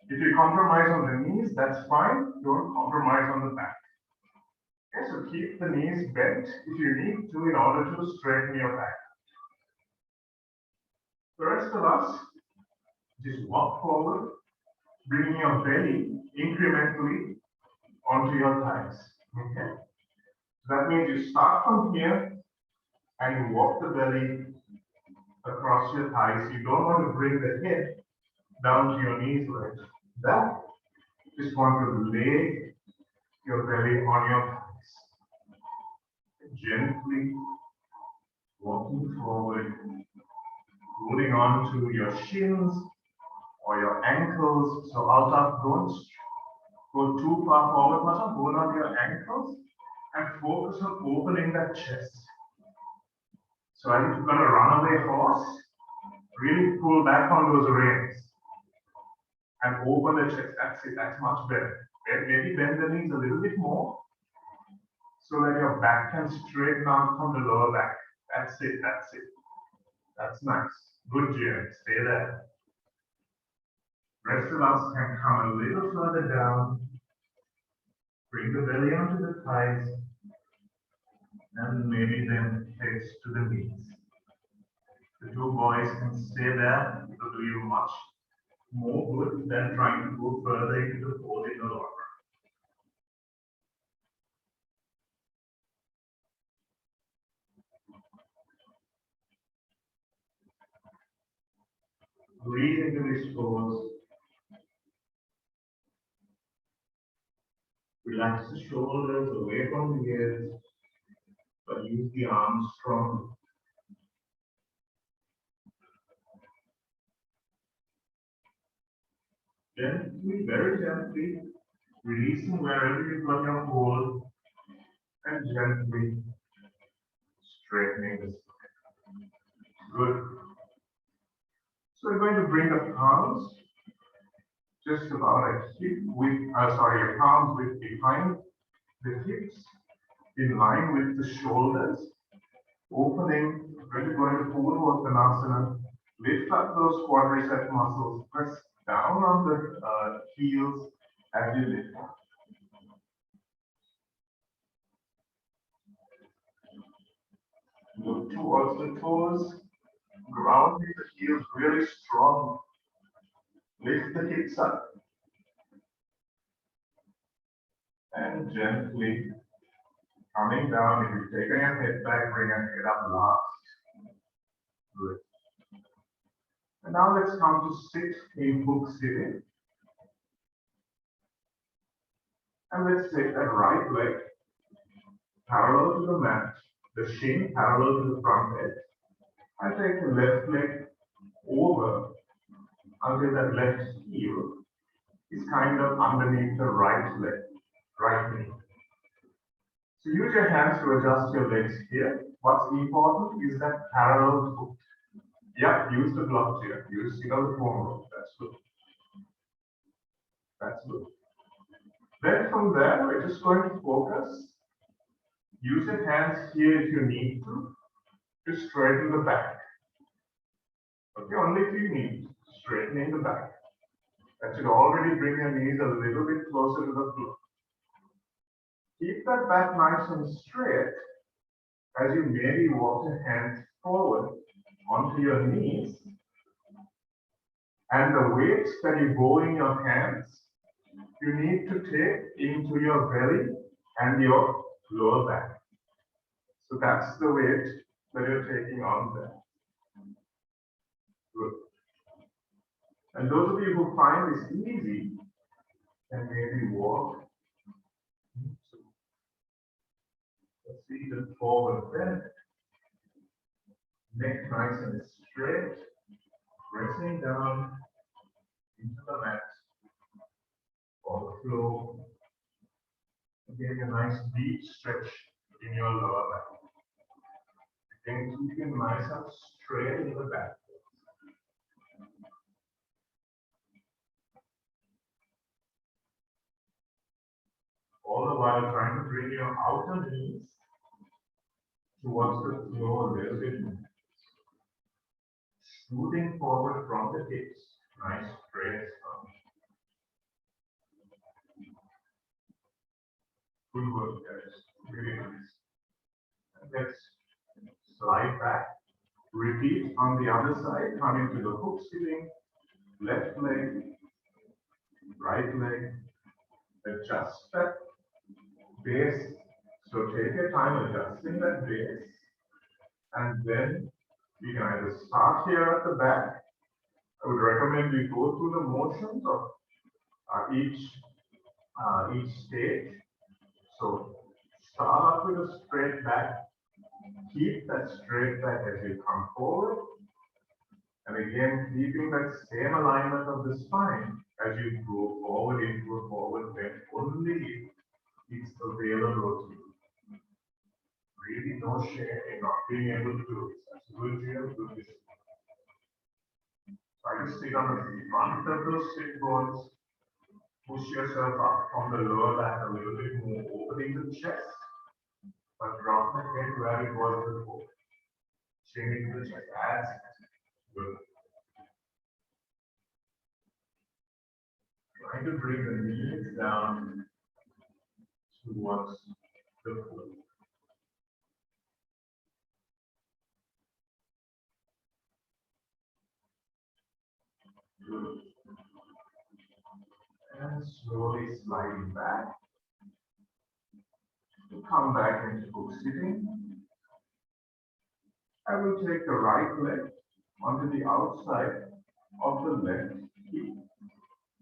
If you compromise on the knees, that's fine. Don't compromise on the back. Okay, so keep the knees bent if you need to in order to straighten your back. The rest of us, just walk forward, bringing your belly incrementally onto your thighs. Okay? So that means you start from here and you walk the belly across your thighs. You don't want to bring the head down to your knees like that. Just want to lay your belly on your thighs. Gently walking forward, holding on to your shins or your ankles. So don't go too far forward, Masha. Hold on to your ankles and focus on opening that chest. So if you've got a runaway horse, really pull back on those reins and open the chest. That's it. That's much better. Maybe bend the knees a little bit more so that your back can straighten out from the lower back. That's it. That's it. That's nice. Good, Jim. Stay there. Rest of us can come a little further down. Bring the belly onto the thighs. And maybe then heads to the knees. The two boys can stay there. It will do you much more good than trying to go further into the pose in the lower. Breathe into this pose. Relax the shoulders away from the ears, but use the arms strongly. Gently, very gently, releasing wherever you've got your hold, and gently straightening the spine. Good. So we're going to bring the palms just about a hip width, your palms width behind the hips, in line with the shoulders, opening. We're going to go into Purvottanasana. Lift up those quadricep muscles, press down on the heels as you lift up. Look towards the toes, ground with the heels really strong. Lift the hips up. And gently coming down. If you're taking your head back, bring your head up last. Good. And now let's come to sit in hook sitting. And let's take that right leg parallel to the mat, the shin parallel to the front edge. I take the left leg over until that left heel is kind of underneath the right leg, right knee. So use your hands to adjust your legs here. What's important is that parallel foot. Yeah, use the block here. Use the foam rope. That's good. That's good. Then from there, we're just going to focus. Use your hands here if you need to straighten the back. Okay, only if you need, straightening the back. That should already bring your knees a little bit closer to the floor. Keep that back nice and straight as you maybe walk your hands forward onto your knees. And the weight that you go in your hands, you need to take into your belly and your lower back. So that's the weight that you're taking on there. Good. And those of you who find this easy can maybe walk. Let's see the forward bend. Neck nice and straight. Pressing down into the mat or the floor. Again, a nice deep stretch in your lower back. Again, keeping nice and straight in the back. All the while trying to bring your outer knees towards the floor a little bit more. Shooting forward from the hips. Nice straight spine. Good work, guys. Really nice. And let's slide back. Repeat on the other side. Coming to the hook sitting. Left leg. Right leg. Adjust that base. So take your time adjusting that base. And then you can either start here at the back. I would recommend you go through the motions of each stage. So start off with a straight back. Keep that straight back as you come forward. And again, keeping that same alignment of the spine as you go forward into a forward bend, only if it's available to you. Really no shame in not being able to do this. That's good here, good this. Try to sit on the front of those sit bones. Push yourself up from the lower back a little bit more, opening the chest, but drop the head where it was before. Chin into the chest. That's good. Trying to bring the knees down towards the foot. Good. And slowly sliding back to come back into hook sitting. I will take the right leg onto the outside of the left hip,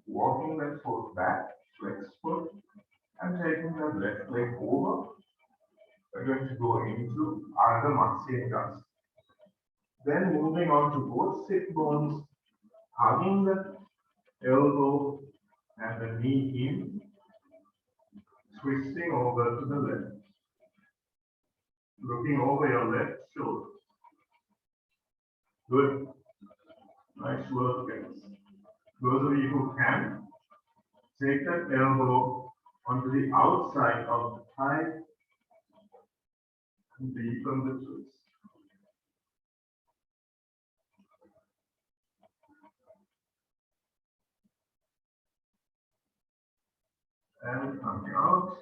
walking that foot back, flex foot, and taking that left leg over. We're going to go into Ardha Matsyengasana. Then moving on to both sit bones, hugging the elbow and the knee in, twisting over to the left, looking over your left shoulder. Good. Nice work, guys. Those of you who can, take that elbow onto the outside of the thigh and deepen the twist. And coming out,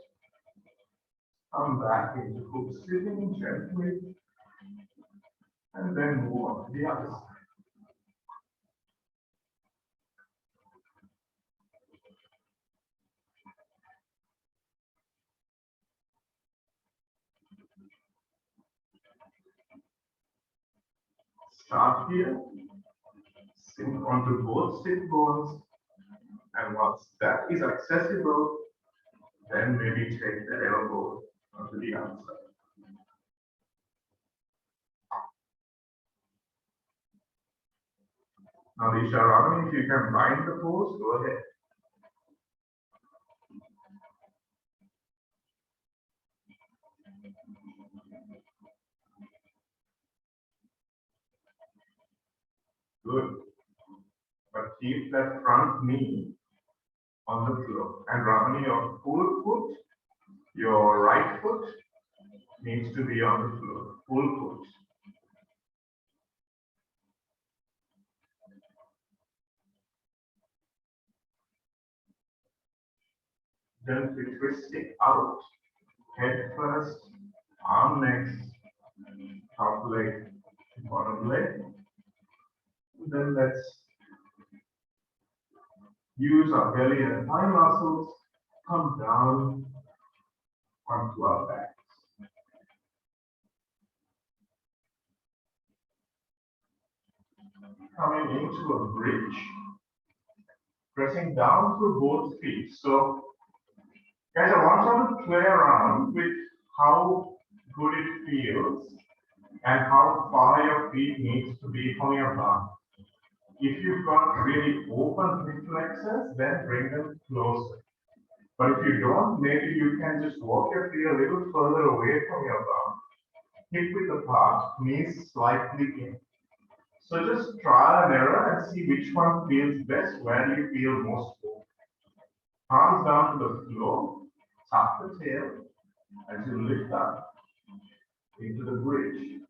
come back into hook sitting gently, and then move on to the other side. Start here, sink onto both sit bones, and once that is accessible, then maybe take the elbow onto the outside. Now, Disha Ravani, if you can bind the pose, go ahead. Good. But keep that front knee on the floor. And run your full foot, your right foot needs to be on the floor, full foot. Then we twist it out, head first, arm next, top leg, bottom leg. Then let's use our belly and thigh muscles, come down onto our backs. Coming into a bridge, pressing down through both feet. So, guys, I want you to play around with how good it feels and how far your feet needs to be from your bum. If you've got really open reflexes, then bring them closer. But if you don't, maybe you can just walk your feet a little further away from your bum. Hip width apart, knees slightly in. So just trial and error and see which one feels best. Where do you feel most open? Palms down to the floor, tuck the tail as you lift up into the bridge,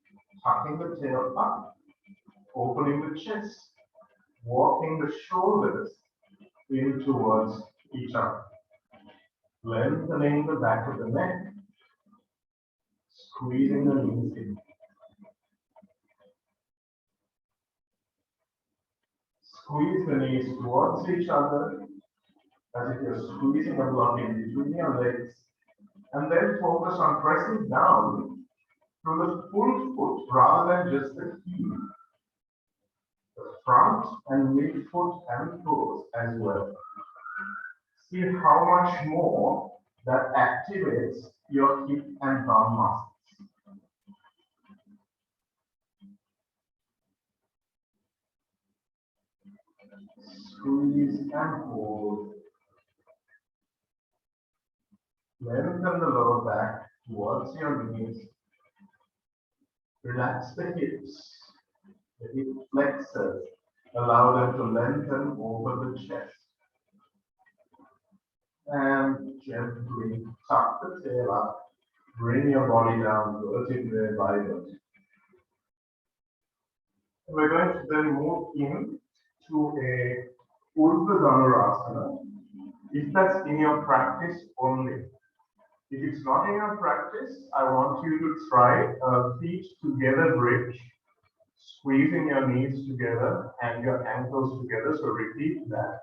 tucking the tail up, opening the chest, walking the shoulders in towards each other, lengthening the back of the neck, squeezing the knees in. Squeeze the knees towards each other as if you're squeezing a block in between your legs, and then focus on pressing down through the full foot rather than just the heel. The front and mid foot and toes as well. See how much more that activates your hip and bum muscles. Squeeze and hold. Lengthen the lower back towards your knees. Relax the hips, the hip flexors. Allow them to lengthen over the chest. And gently tuck the tail up. Bring your body down vertebrae by vertebrae. We're going to then move in to a Urdhva Dhanurasana, if that's in your practice only. If it's not in your practice, I want you to try a feet together bridge, squeezing your knees together and your ankles together. So repeat that.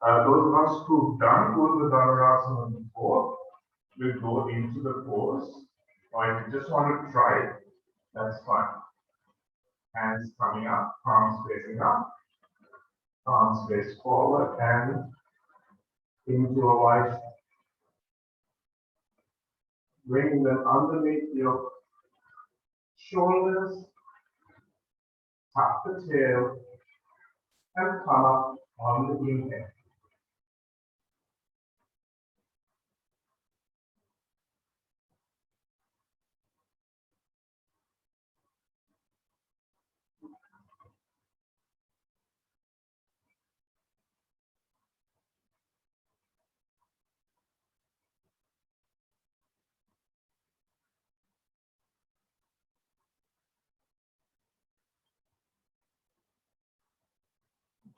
Those of us who've done Urdhva Dhanurasana before will go into the pose. Or if you just want to try it, that's fine. Hands coming up, palms facing up, palms face forward and into a wide. Bring them underneath your shoulders, tuck the tail, and come up on the inhale.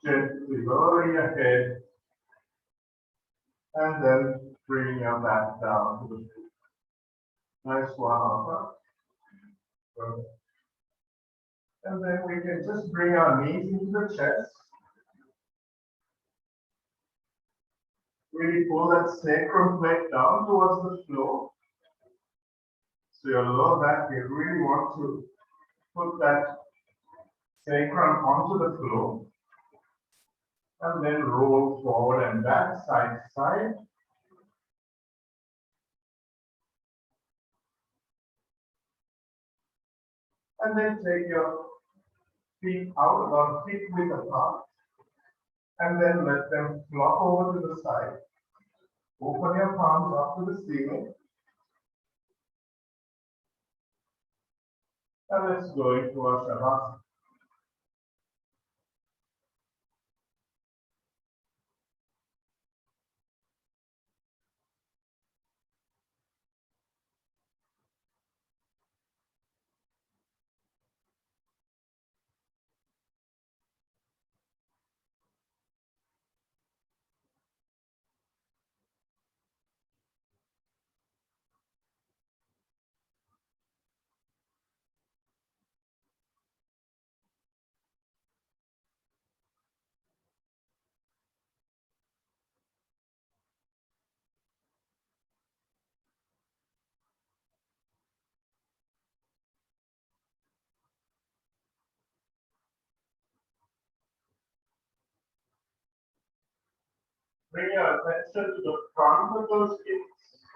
Gently lower your head and then bring your back down to the feet. Nice one, Alpha. And then we can just bring our knees into the chest. Really pull that sacrum plate down towards the floor. So your lower back, you really want to put that sacrum onto the floor. And then roll forward and back, side to side. And then take your feet out about hip width apart. And then let them flop over to the side. Open your palms up to the ceiling. And let's go into our Shavasana. Bring your attention to the front of those hips.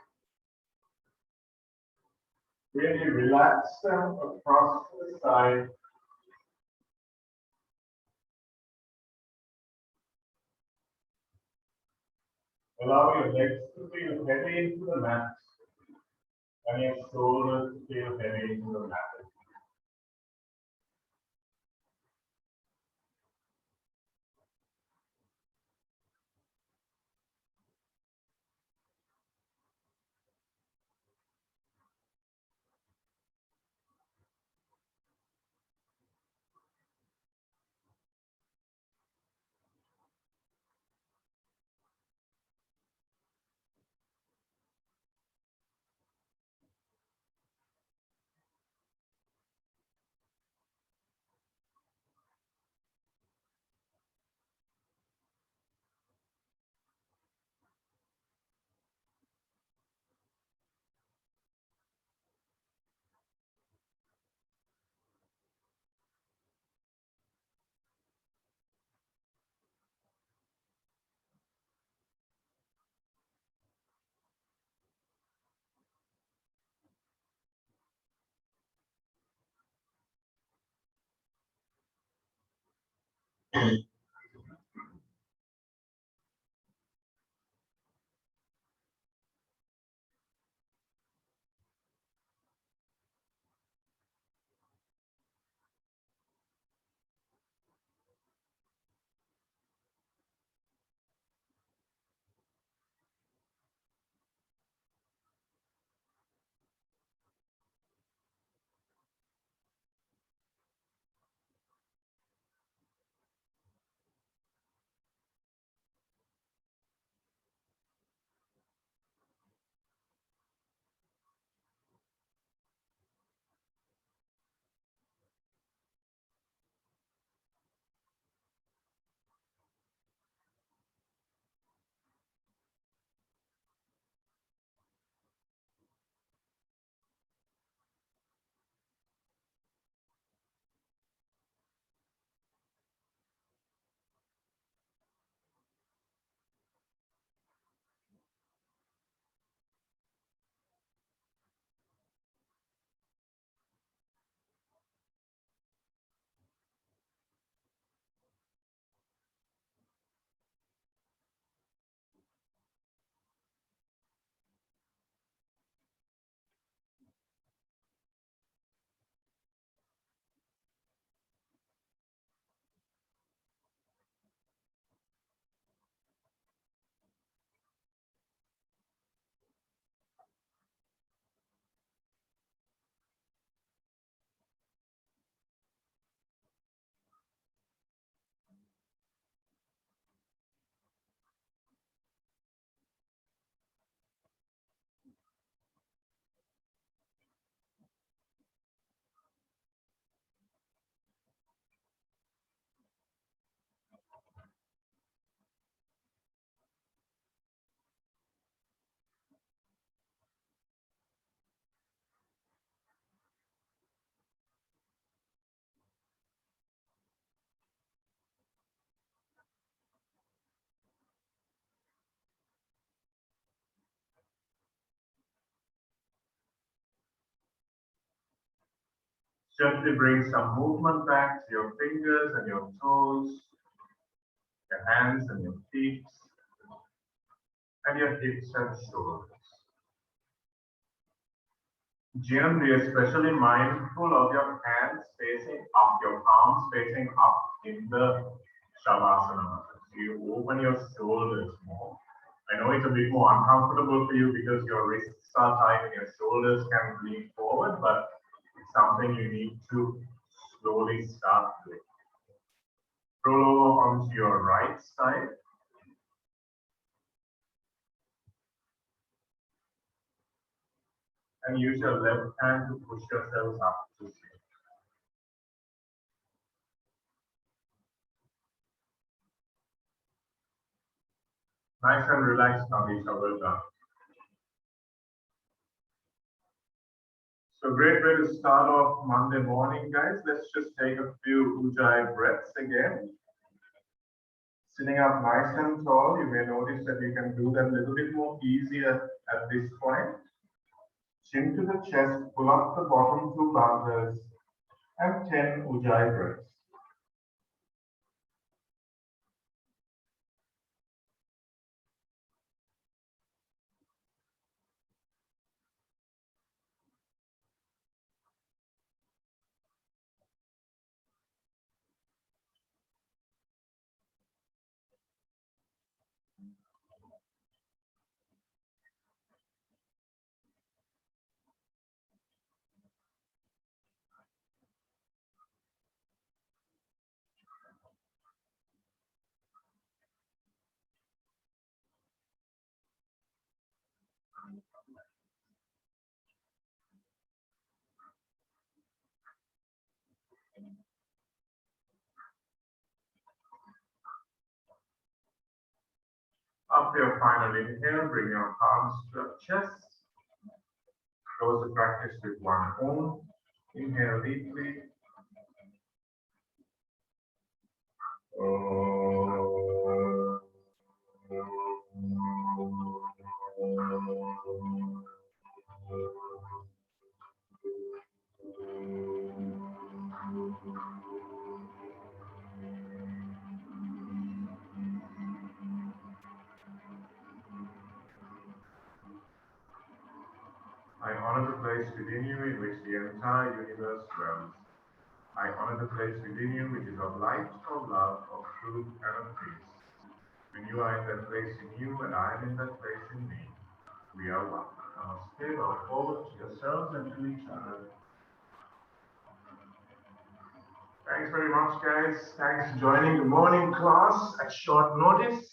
Really relax them across the side. Allow your legs to feel heavy into the mat and your shoulders to feel heavy into the mat. Gently bring some movement back to your fingers and your toes, your hands and your feet, and your hips and shoulders. Be especially mindful of your hands facing up, your palms facing up in the Shavasana. So you open your shoulders more. I know it's a bit more uncomfortable for you because your wrists are tight and your shoulders can lean forward, but it's something you need to slowly start with. Roll over onto your right side. And use your left hand to push yourselves up to sit. Nice and relaxed, Navisha. Well done. So great way to start off Monday morning, guys. Let's just take a few Ujjayi breaths again. Sitting up nice and tall, you may notice that you can do that a little bit more easier at this point. Chin to the chest, pull up the bottom two bandhas, and 10 Ujjayi breaths. After your final inhale, bring your palms to your chest. Close the practice with one Om. Inhale deeply. I honor the place within you in which the entire universe dwells. I honor the place within you which is of light, of love, of truth, and of peace. When you are in that place in you and I am in that place in me, we are one. Namaste, bow forward to yourselves and to each other. Thanks very much, guys. Thanks for joining the morning class at short notice.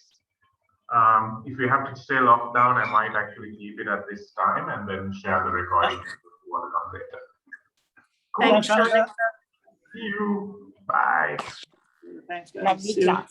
If we have to stay locked down, I might actually keep it at this time and then share the recording if you want to come later. Cool. Thanks, Chandra. See you. Bye. Thanks, guys. Lovely class.